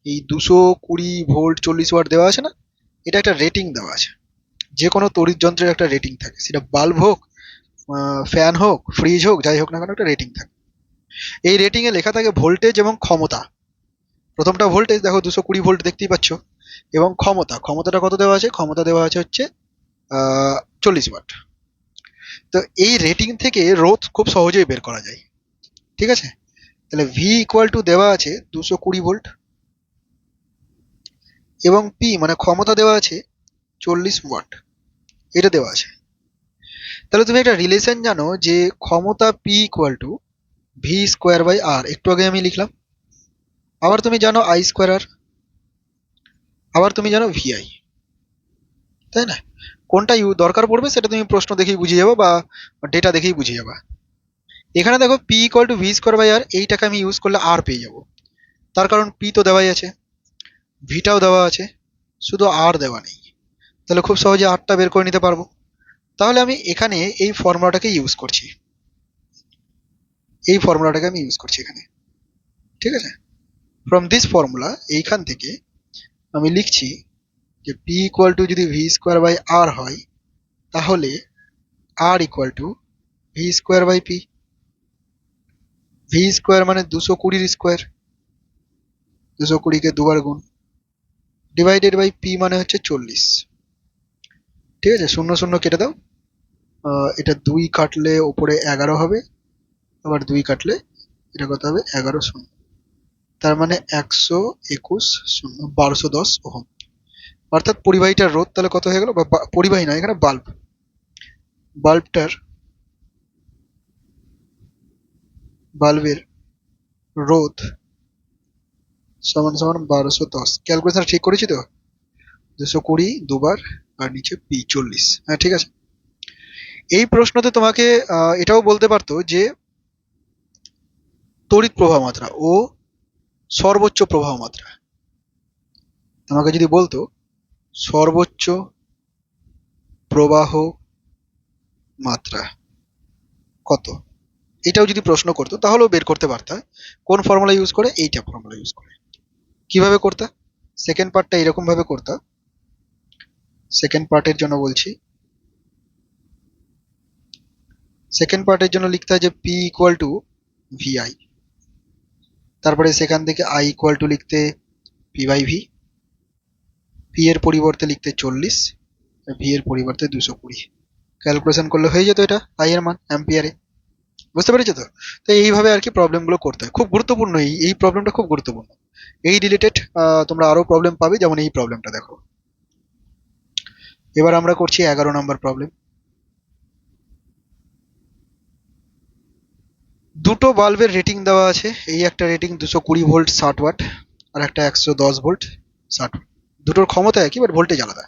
এই 220 ভোল্ট 40 ওয়াট দেওয়া আছে না, এটা একটা রেটিং দেওয়া আছে। যে কোনো তড়িৎ যন্ত্রের একটা রেটিং থাকে, সেটা বাল্ব হোক, ফ্যান হোক, ফ্রিজ হোক, যাই হোক না কেন একটা রেটিং থাকে। এই রেটিং এ লেখা থাকে ভোল্টেজ এবং ক্ষমতা। প্রথমটা ভোল্টেজ, দেখো 220 ভোল্ট দেখতেই পাচ্ছ, এবং ক্ষমতা, ক্ষমতাটা কত দেওয়া আছে? ক্ষমতা দেওয়া আছে হচ্ছে 40 ওয়াট। তো এই রেটিং থেকে রোধ খুব সহজেই বের করা যায়। ঠিক আছে, তাহলে ভি ইকুয়াল টু দেওয়া আছে 220 ভোল্ট, এবং পি মানে ক্ষমতা দেওয়া আছে 40 ওয়াট, এটা দেওয়া আছে। তাহলে তুমি একটা রিলেশন জানো যে ক্ষমতা P equal to V square by R, একটু আগে আমি লিখলাম। আবার তুমি জানো আই স্কোয়ার আর, আবার তুমি জানো ভিআই, তাই না? কোনটা দরকার পড়বে সেটা তুমি প্রশ্ন দেখেই বুঝে যাবে বা ডেটা দেখেই বুঝে যাবে। এখানে দেখো P equal to V square by R, এইটাকে আমি ইউজ করলে আর পেয়ে যাবো। তার কারণ পি তো দেওয়াই আছে, ভিটাও দেওয়া আছে, শুধু আর দেওয়া নেই। তাহলে খুব সহজে আরটা বের করে নিতে পারবো। তাহলে আমি এখানে এই ফর্মুলাটাকে ইউজ করছি, এই ফর্মুলাটাকে আমি ইউজ করছি এখানে। ঠিক আছে, ফ্রম দিস ফর্মুলা এইখান থেকে আমি লিখছি যে পি ইকুয়াল টু যদি ভি স্কোয়ার বাই আর হয়, তাহলে R equal to V square by P. V square মানে 220 স্কোয়ার, 220 কে দুবার গুণ, ডিভাইডেড বাই পি মানে হচ্ছে 40। ঠিক আছে, শূন্য শূন্য কেটে দাও। এটা 2 কাটলে উপরে 11 হবে, আবার 2 কাটলে এটা কত হবে, 11 শূন্য, তার মানে 121 শূন্য 1210 ওহম। অর্থাৎ পরিবাহীটার রোধ তাহলে কত হয়ে গেল, বা পরিবাহী নয় এখানে বাল্ব, বাল্বটার, বাল্বের রোধ সমান সমান 1210। ক্যালকুলেশন ঠিক করেছি তো? 220 দুবার, আর নিচে পি 40। হ্যাঁ ঠিক আছে। এই প্রশ্নতে তোমাকে এটাও বলতে পারতো যে তড়িৎ প্রবাহ মাত্রা ও সর্বোচ্চ প্রবাহ মাত্রা। তোমাকে যদি বলতো সর্বোচ্চ প্রবাহ মাত্রা কত, এটাও যদি প্রশ্ন করতো তাহলেও বের করতে পারতা। কোন ফর্মুলা ইউজ করে, এইটা ফর্মুলা ইউজ করে। কিভাবে করতা? সেকেন্ড পার্টটা এরকম ভাবে করতা। সেকেন্ড পার্টের জন্য বলছি, সেকেন্ড পার্টের জন্য লিখতে হয় যে পি ইকুয়াল টু ভিআই, তারপরে সেখান থেকে আই ইকুয়াল টু লিখতে পি বাই ভি, পি এর পরিবর্তে লিখতে 40, ভি এর পরিবর্তে 220। ক্যালকুলেশন করলে হয়ে যেত এটা আই এর মান অ্যাম্পিয়ারে। বুঝতে পেরেছো তো? তো এইভাবে আর কি প্রবলেম গুলো করতে হয়, খুব গুরুত্বপূর্ণ এই প্রবলেমটা, খুব গুরুত্বপূর্ণ। এই রিলেটেড তোমরা আরো প্রবলেম পাবে, যেমন এই প্রবলেমটা দেখো। এবার আমরা করছি 11 নম্বর প্রবলেম। দুটো বাল্বের রেটিং দেওয়া আছে, এই একটা রেটিং 220 ভোল্ট 60 ওয়াট, আর একটা 110 ভোল্ট 60 ওয়াট। দুটোর ক্ষমতা একই বাট ভোল্টেজ আলাদা।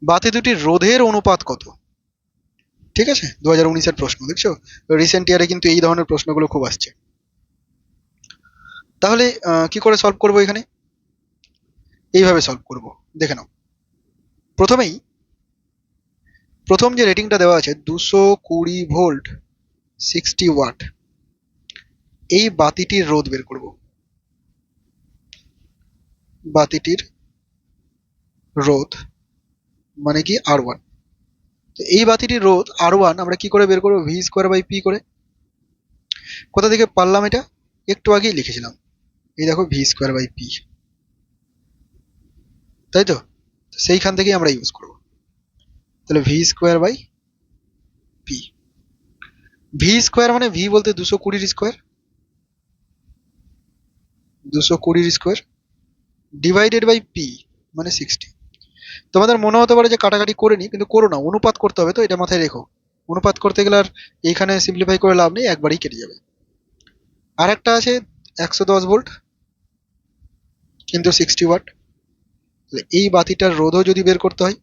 বাতি দুটির রোধের অনুপাত কত? ঠিক আছে, 2019-এর প্রশ্ন, দেখছো রিসেন্ট ইয়ারে কিন্তু এই ধরনের প্রশ্নগুলো খুব আসছে। তাহলে কি করে সলভ করব এখানে? এইভাবে সলভ করব, দেখে নাও। প্রথমেই প্রথম যে রেটিংটা দেওয়া আছে 220 ভোল্ট 60 ওয়াট, এই বাতিটির রোধ বের করব। বাতিটির রোধ মানে কি R1। তো এই বাতিটির রোধ R1 আমরা কি করে বের করবো, ভি স্কোয়ার বাই পি করে। কোথা থেকে পারলাম এটা, একটু আগেই লিখেছিলাম, এই দেখো ভি স্কোয়ার বাই পি, তাই তো? সেইখান থেকেই আমরা ইউজ করব। তাহলে V square by P, V square মানে ভি বলতে 220 square, 220 square divided by P মানে 60। তোমাদের মনে হতে পারে যে কাটাকাটি করে নি, কিন্তু করো না, অনুপাত করতে হবে তো, এটা মাথায় রেখো। অনুপাত করতে গেলে আর এইখানে সিম্পলিফাই করে লাভ নেই, একবারই কেটে যাবে। আর একটা আছে 110 ভোল্ট কিন্তু 60 ওয়াট। তাহলে এই বাতিটার রোধও যদি বের করতে হয়,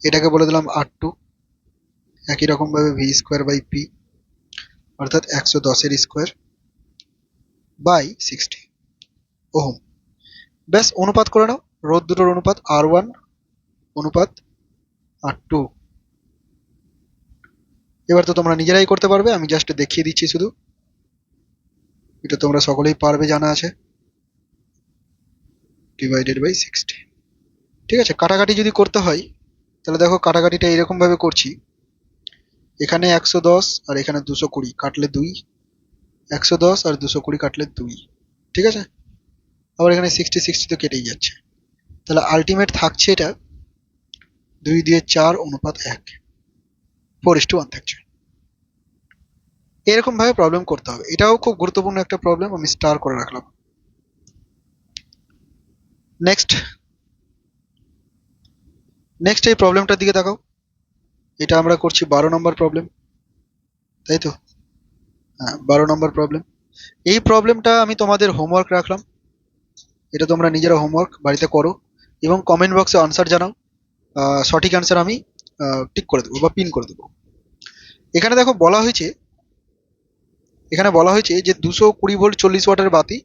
এটাকে বলে দিলাম R2। একই রকম ভাবে ভি স্কোয়ার বাই পি, অর্থাৎ 110-এর স্কোয়ার বাই 60 ওহম। ব্যাস, অনুপাত করে নাও, রোধ দুটোর অনুপাত R1 অনুপাত R2। এবার তো তোমরা নিজেরাই করতে পারবে, আমি জাস্ট দেখিয়ে দিচ্ছি শুধু, এটা তোমরা সকলেই পারবে, জানা আছে, ডিভাইডেড বাই 60। ঠিক আছে, কাটাকাটি যদি করতে হয় তাহলে দেখো কাটাকাটিটা এরকম ভাবে করছি, এখানে 110 আর এখানে 220 কাটলে 2, 110 আর 220 কাটলে 2। ঠিক আছে, আবার এখানে 60 60 তো কেটেই যাচ্ছে। তাহলে আলটিমেট থাকছে এটা 2 দিয়ে 4 অনুপাত 1, 4:1 থাকছে। এরকম ভাবে প্রবলেম করতে হবে, এটাও খুব গুরুত্বপূর্ণ একটা প্রবলেম, আমি স্টার করে রাখলাম। নেক্সট, নেক্সট এই প্রবলেমটার দিকে তাকাও। এটা আমরা করছি 12 নম্বর প্রবলেম, তাই তো? হ্যাঁ, 12 নম্বর প্রবলেম। এই প্রবলেমটা আমি তোমাদের হোমওয়ার্ক রাখলাম, এটা তোমরা নিজেরা হোমওয়ার্ক বাড়িতে করো এবং কমেন্ট বক্সে আনসার জানাও। সঠিক অ্যান্সার আমি টিক করে দেবো বা পিন করে দেবো। এখানে দেখো বলা হয়েছে যে 220 ভোল্ট 40 ওয়াটের বাতি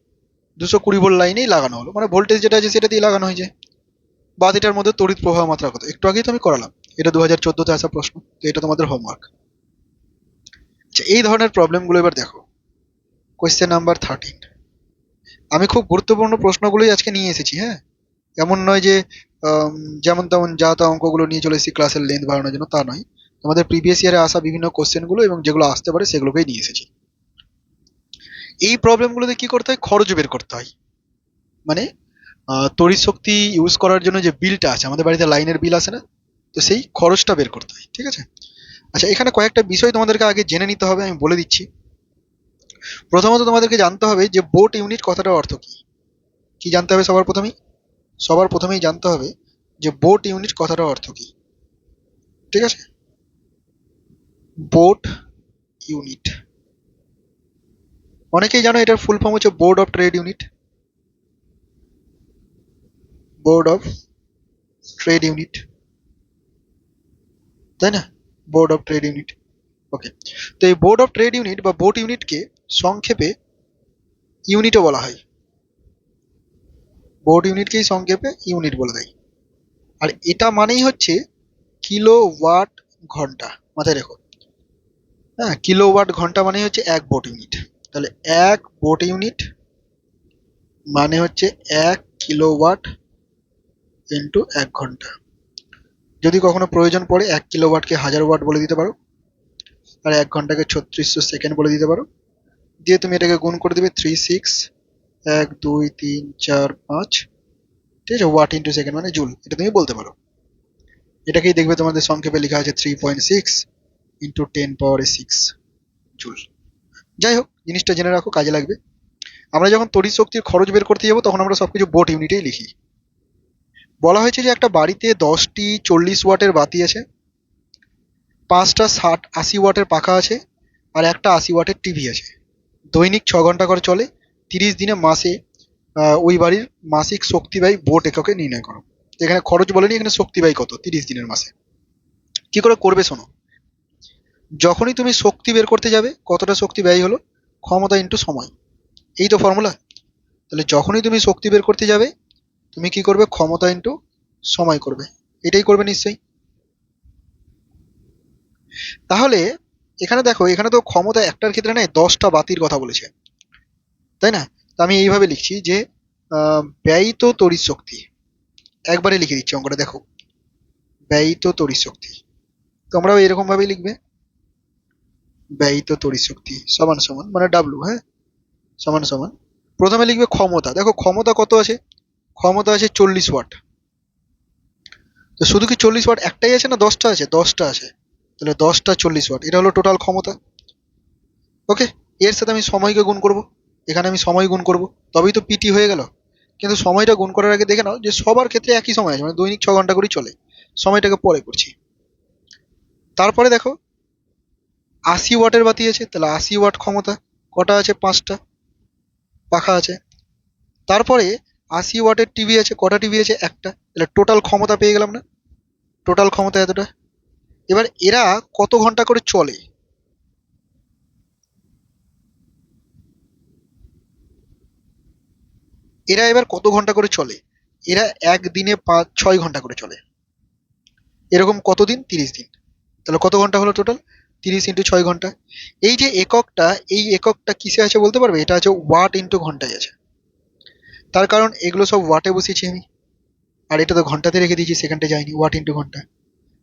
220 ভোল্ট লাইনেই লাগানো হলো, মানে ভোল্টেজ যেটা আছে সেটা দিয়ে লাগানো হয়েছে। বাতিটার মধ্যে তড়িৎ প্রবাহ মাত্রা কত? একটু আগেই তো আমি করালাম, এটা 2014-তে আসা প্রশ্ন, তো এটা তোমাদের হোমওয়ার্ক। আচ্ছা, এই ধরনের প্রবলেমগুলো এবার দেখো। Question number 13। আমি খুব গুরুত্বপূর্ণ প্রশ্নগুলোই আজকে নিয়ে এসেছি, হ্যাঁ। এমন নয় যে আম, যেমন তেমন যা তা অঙ্কগুলো নিয়ে চলে এসেছি ক্লাসের লেন্থ বাড়ানোর জন্য, তা নয়। আমাদের প্রিভিয়াস ইয়ারে আসা বিভিন্ন কোশ্চেনগুলো এবং যেগুলো আসতে পারে সেগুলোকেই নিয়ে এসেছি। এই প্রবলেমগুলোতে কি করতে হয়? খরচ বের করতে হয়। মানে তড়িৎ শক্তি ইউজ করার জন্য যে বিলটা আছে, আমাদের বাড়িতে লাইনের বিল আসে না, তো সেই খরচটা বের করতে হয়, ঠিক আছে? আচ্ছা, এখানে কয়েকটা বিষয় তোমাদেরকে আগে জেনে নিতে হবে, আমি বলে দিচ্ছি। প্রথমত তোমাদেরকে জানতে হবে যে বোট ইউনিট কথাটার অর্থ কি। কি জানতে হবে সবার প্রথমেই জানতে হবে যে বোট ইউনিট কথাটার অর্থ কি, ঠিক আছে? বোট ইউনিট, অনেকেই জানো এটার ফুল ফর্ম হচ্ছে board of trade unit. Board of trade unit, তাই না? বোর্ড অফ ট্রেড ইউনিট, ওকে। তো এই বোর্ড অফ ট্রেড ইউনিট বা বোট ইউনিটকে সংক্ষেপে ইউনিটও বলা হয়। বোর্ড ইউনিটকেই সংক্ষেপে ইউনিট বলে দেয়। আর এটা মানেই হচ্ছে কিলোওয়াট ঘন্টা, মাথায় রেখো। হ্যাঁ, কিলোওয়াট ঘন্টা মানে হচ্ছে এক বোট ইউনিট। তাহলে এক বোট ইউনিট মানে হচ্ছে 1 কিলোওয়াট ইন্টু 1 ঘন্টা। যদি কখনো প্রয়োজন পড়ে 1 কিলোওয়াটকে 1000 ওয়াট বলে দিতে পারো, আর 1 ঘন্টাকে 3600 সেকেন্ড বলে দিতে পারো। দিয়ে তুমি এটাকে গুণ করে দিবে 36, 1 2 3 4 5, ঠিক আছে? ওয়াট ইন্টু সেকেন্ড মানে জুল, এটা তুমি বলতে পারো। এটাকেই দেখবে তোমাদের সংক্ষেপে লেখা আছে 3.6 ইন্টু 10 পাওয়ার 6 জুল। যাই হোক, জিনিসটা জেনে রাখো, কাজে লাগবে। আমরা যখন তড়িৎ শক্তির খরচ বের করতে যাবো তখন আমরা সবকিছু বোট ইউনিটেই লিখি। বলা হয়েছে যে একটা বাড়িতে 10টি 40 ওয়াটের বাতি আছে, 5টা 60-80 ওয়াটের পাখা আছে, আর একটা 80 ওয়াটের টিভি আছে। দৈনিক 6 ঘন্টা করে চলে, 30 দিনে মাসে ওই বাড়ির মাসিক শক্তি ব্যয় বোট এককে নির্ণয় করো। এখানে খরচ বলেনি, এখানে শক্তি ব্যয় কত 30 দিনের মাসে। কি করে করবে শোনো। যখনই তুমি শক্তি বের করতে যাবে, কতটা শক্তি ব্যয় হলো, ক্ষমতা ইন্টু সময়, এই তো ফর্মুলা। তাহলে যখনই তুমি শক্তি বের করতে যাবে, তুমি কি করবে? ক্ষমতা ইন্টু সময় করবে, এটাই করবে নিশ্চয়ই। তাহলে এখানে দেখো, এখানে তো ক্ষমতা একটার ক্ষেত্রে নেই, 10টা বাতির কথা বলেছে, তাই না? তো আমি এইভাবে লিখছি যে ব্যয়িত তড়িৎ শক্তি, একবারে লিখে দিচ্ছি অঙ্কটা দেখো। ব্যয়িত তড়িৎ শক্তি তোমরাও এরকম ভাবেই লিখবে। ব্যয়িত তড়িৎ শক্তি সমান সমান মানে ডাব্লু, হ্যাঁ, সমান সমান। প্রথমে লিখবে ক্ষমতা। দেখো ক্ষমতা কত আছে? ক্ষমতা আছে 40 ওয়াট। তো শুধু কি 40 ওয়াট একটাই আছে না 10টা আছে? 10টা আছে। তাহলে 10টা 40 ওয়াট, এটা হলো টোটাল ক্ষমতা। ওকে, এর সাথে আমি সময়কে গুণ করব। এখানে আমি সময় গুণ করব, তবেই তো পিটি হয়ে গেল। কিন্তু সময়টা গুণ করার আগে দেখে নাও যে সবার ক্ষেত্রে একই সময় আছে, মানে দৈনিক 6 ঘন্টা করেই চলে। সময়টাকে পরে করছি। তারপরে দেখো 80 ওয়াটের বাতি আছে, তাহলে 80 ওয়াট ক্ষমতা। কটা আছে? 5টা পাখা আছে। তারপরে 80 ওয়াটের টিভি আছে, কটা টিভি আছে? একটা। তাহলে টোটাল ক্ষমতা পেয়ে গেলাম না? টোটাল ক্ষমতা এতটা। এবার এরা কত ঘন্টা করে চলে? এরা এবার কত ঘন্টা করে চলে? এরা একদিনে 6 ঘন্টা করে চলে। এরকম কতদিন? 30 দিন। তাহলে কত ঘন্টা হলো টোটাল? 30 ইন্টু 6 ঘন্টা। এই যে এককটা, এই এককটা কিসে আছে বলতে পারবে? এটা আছে ওয়াট ইন্টু ঘন্টায় আছে। তার কারণ এগুলো সব ওয়াটে বসিয়েছি আমি, আর এটা তো ঘন্টাতে রেখে দিয়েছি, সেকেন্ডে যায়নি। ওয়াট ইন্টু ঘন্টা।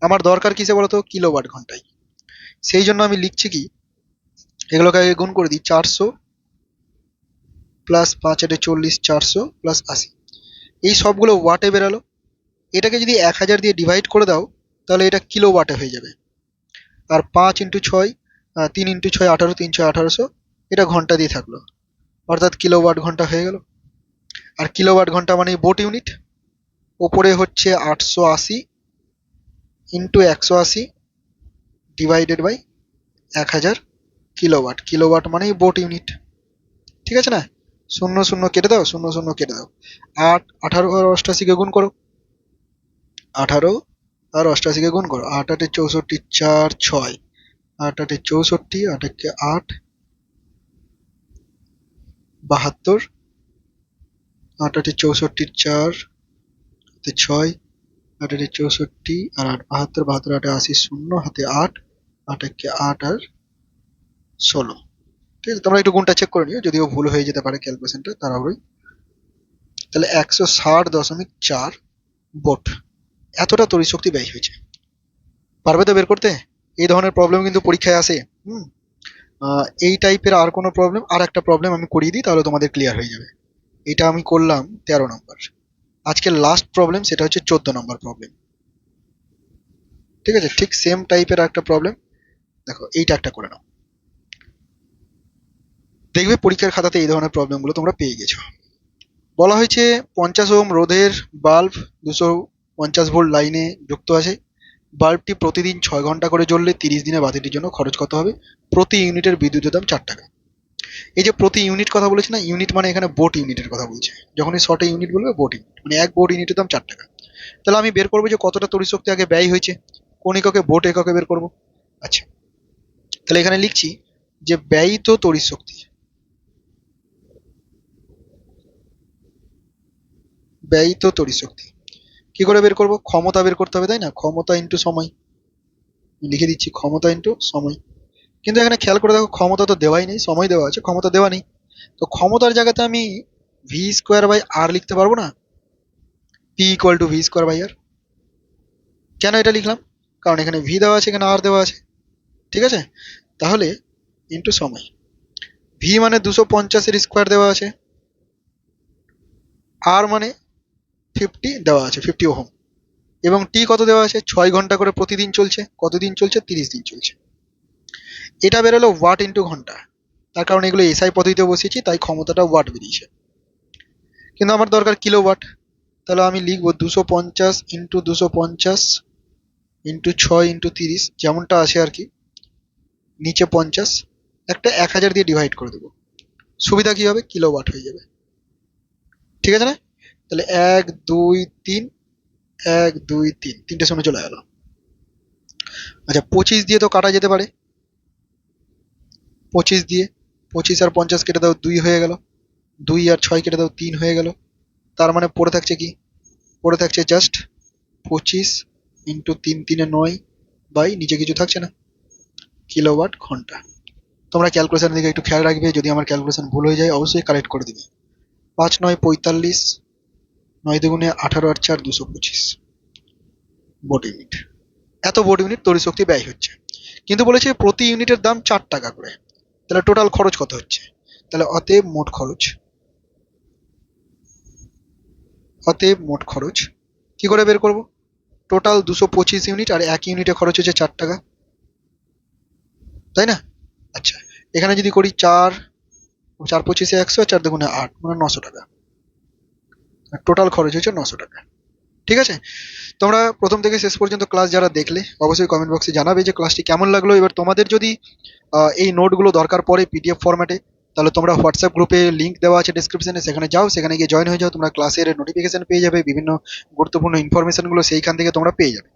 আমার দরকার কিসে বলতো? কিলোওয়াট ঘন্টায়। সেই জন্য আমি লিখছি কি, এগুলোকে আগে গুণ করে দিই। 400 প্লাস 5 8 40, 400 প্লাস 80, এই সবগুলো ওয়াটে বেরালো। এটাকে যদি 1000 দিয়ে ডিভাইড করে দাও, তাহলে এটা কিলো ওয়াটে হয়ে যাবে। আর 5 ইন্টু 6, 3 ইন্টু 6 18, 3 6 1800, এটা ঘন্টা দিয়ে থাকলো, অর্থাৎ কিলোওয়াট ঘন্টা হয়ে গেল। আর কিলোওয়াট ঘন্টা মানে বোট ইউনিট। ওপরে হচ্ছে 880, into 180 divided by 1000 kilowatt. Kilowatt মানেই বোট ইউনিট। ঠিক আছে না? শূন্য শূন্য কেটে দাও, শূন্য শূন্য কেটে দাও। 18 আর 88 গুণ করো। 18 আর 88 গুণ করো। 8 8 64, 4 6, 8 8 64, 8 1 8, 72, 8 8 64, 4 6, 8 8 64 আর 8 72, 72 8 80, শূন্য হাতে 8, 8 1 8 আর 16। ঠিক আছে, তোমরা একটু গুণটা চেক করে নিও, যদিও ভুল হয়ে যেতে পারে ক্যালকুলেশনটা তাড়াহুড়োই। তাহলে 160.4 বোট এতটা তড়িৎ শক্তি ব্যয় হয়েছে। পারবে তো বের করতে? এই ধরনের প্রবলেম কিন্তু পরীক্ষায় আসে। হুম। এই টাইপের আর কোনো প্রবলেম, আর একটা প্রবলেম আমি করিয়ে দিই, তাহলে তোমাদের ক্লিয়ার হয়ে যাবে। এটা আমি করলাম 13 নম্বর। আজকের লাস্ট প্রবলেম, সেটা হচ্ছে 14 নম্বর প্রবলেম। ঠিক আছে, ঠিক সেম টাইপের একটা প্রবলেম। দেখো এইটা একটা করে নাও, দেখবে পরীক্ষার খাতাতে এই ধরনের প্রবলেমগুলো তোমরা পেয়ে গেছো। বলা হয়েছে 50 ওহম রোধের বাল্ব 250 ভোল্ট লাইনে যুক্ত আছে। বাল্বটি প্রতিদিন 6 ঘন্টা করে জ্বললে 30 দিনে বাতিটির জন্য খরচ কত হবে? প্রতি ইউনিটের বিদ্যুতের দাম 4 টাকা। এই যে প্রতি ইউনিট কথা বলেছে না, ইউনিট মানে এখানে বোট ইউনিটের কথা বলছে। যখনই শর্টে ইউনিট বলবে, বোট ইউনিট মানে এক বোট ইউনিটের দাম 4 টাকা। তাহলে আমি বের করবো যে কতটা তড়িৎ শক্তি আগে ব্যয় হয়েছে, কোন এককে? বোট এককে বের করবো। আচ্ছা, তাহলে এখানে লিখছি যে ব্যয়িত তড়িৎ শক্তি, ব্যয়িত তড়িৎ শক্তি কি করে বের করব? ক্ষমতা বের করতে হবে, তাই না? ক্ষমতা ইন্টু সময়। লিখে দিচ্ছি ক্ষমতা ইন্টু সময়। কিন্তু এখানে খেয়াল করে দেখো, ক্ষমতা তো দেওয়াই নেই, সময় দেওয়া আছে, ক্ষমতা দেওয়া নেই। তো ক্ষমতার জায়গাতে আমি ভি স্কোয়ার বাই আর লিখতে পারবো না? P equal to V square by R. কেন এটা লিখলাম? কারণ এখানে ভি দেওয়া আছে, এখানে আর দেওয়া আছে। ঠিক আছে, তাহলে ইন্টু সময়। ভি মানে 250-এর স্কোয়ার দেওয়া আছে, আর মানে 50 দেওয়া আছে, 50 ওহম। এবং টি কত দেওয়া আছে? 6 ঘন্টা করে প্রতিদিন চলছে। কতদিন চলছে? 30 দিন চলছে। এটা বেরোলো ওয়াট ইন্টু ঘন্টা। তার কারণ এগুলো এসআই পদ্ধতিতে বসিয়েছি, তাই ক্ষমতাটা ওয়াট বেরিয়েছে। কিন্তু আমার দরকার কিলোওয়াট। তাহলে আমি লিখবো 250 ইন্টু 250 ইন্টু 6 ইন্টু 30, যেমনটা আছে আর কি, নিচে 50, একটা 1000 দিয়ে ডিভাইড করে দেবো। সুবিধা কি হবে? কিলোওয়াট হয়ে যাবে। ঠিক আছে না? তাহলে 1 2 3, 1 2 3, তিনটে শূন্য চলে গেল। আচ্ছা, 25 দিয়ে তো কাটা যেতে পারে। 25 দিয়ে 25 আর 50 কেটে দাও, 2 হয়ে গেল। 2 আর 6 কেটে দাও, 3 হয়ে গেল। তার মানে পড়ে থাকছে কি? পড়ে থাকছে জাস্ট 25 ইন্টু 3 3 9 বাই নিচে কিছু থাকছে না, কিলোওয়াট ঘন্টা। তোমরা ক্যালকুলেশনের দিকে একটু খেয়াল রাখবে, যদি আমার ক্যালকুলেশন ভুল হয়ে যায় অবশ্যই কারেক্ট করে দিবে। 5 9 45, 9 দুগুণে 18 আর 4 225 বোট ইউনিট। এত বোট ইউনিট তড়িৎ শক্তি ব্যয় হচ্ছে। কিন্তু বলেছে প্রতি ইউনিটের দাম 4 টাকা করে। তাহলে টোটাল খরচ কত হচ্ছে? তাহলে অতএব মোট খরচ, অতএব মোট খরচ কি করে বের করব? টোটাল 225 ইউনিট, আর এক ইউনিটে খরচ হচ্ছে 4 টাকা, তাই না? আচ্ছা, এখানে যদি করি 4 4 25 100, 4 দুগুণে 8 মানে 900 টাকা। টোটাল খরচ হচ্ছে 900 টাকা। ঠিক আছে, তোমরা প্রথম থেকে শেষ পর্যন্ত ক্লাস যারা দেখলে অবশ্যই কমেন্ট বক্সে জানাবে যে ক্লাসটি কেমন লাগলো। এবার তোমাদের যদি এই নোটগুলো দরকার পড়ে পিডিএফ ফরম্যাটে, তাহলে তোমরা হোয়াটসঅ্যাপ গ্রুপে লিংক দেওয়া আছে ডেসক্রিপশনে, সেখানে যাও, সেখানে গিয়ে জয়েন হয়ে যাও। তোমরা ক্লাসের নোটিফিকেশন পেয়ে যাবে, বিভিন্ন গুরুত্বপূর্ণ ইনফরমেশনগুলো সেইখান থেকে তোমরা পেয়ে যাবে।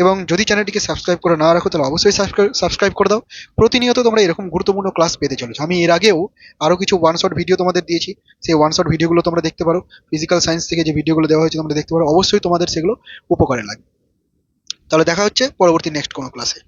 এবং যদি চ্যানেলটিকে সাবস্ক্রাইব করে না রাখো, তাহলে অবশ্যই সাবস্ক্রাইব করে দাও। প্রতিনিয়ত তোমরা এরকম গুরুত্বপূর্ণ ক্লাস পেতে চলেছো। আমি এর আগেও আরো কিছু ওয়ান শট ভিডিও তোমাদের দিয়েছি, সেই ওয়ান শট ভিডিওগুলো তোমরা দেখতে পারো। ফিজিক্যাল সায়েন্স থেকে যে ভিডিওগুলো দেওয়া হয়েছে তোমরা দেখতে পারো, অবশ্যই তোমাদের সেগুলো উপকারে লাগবে। তাহলে দেখা হচ্ছে পরবর্তী নেক্সট কোনো ক্লাসে।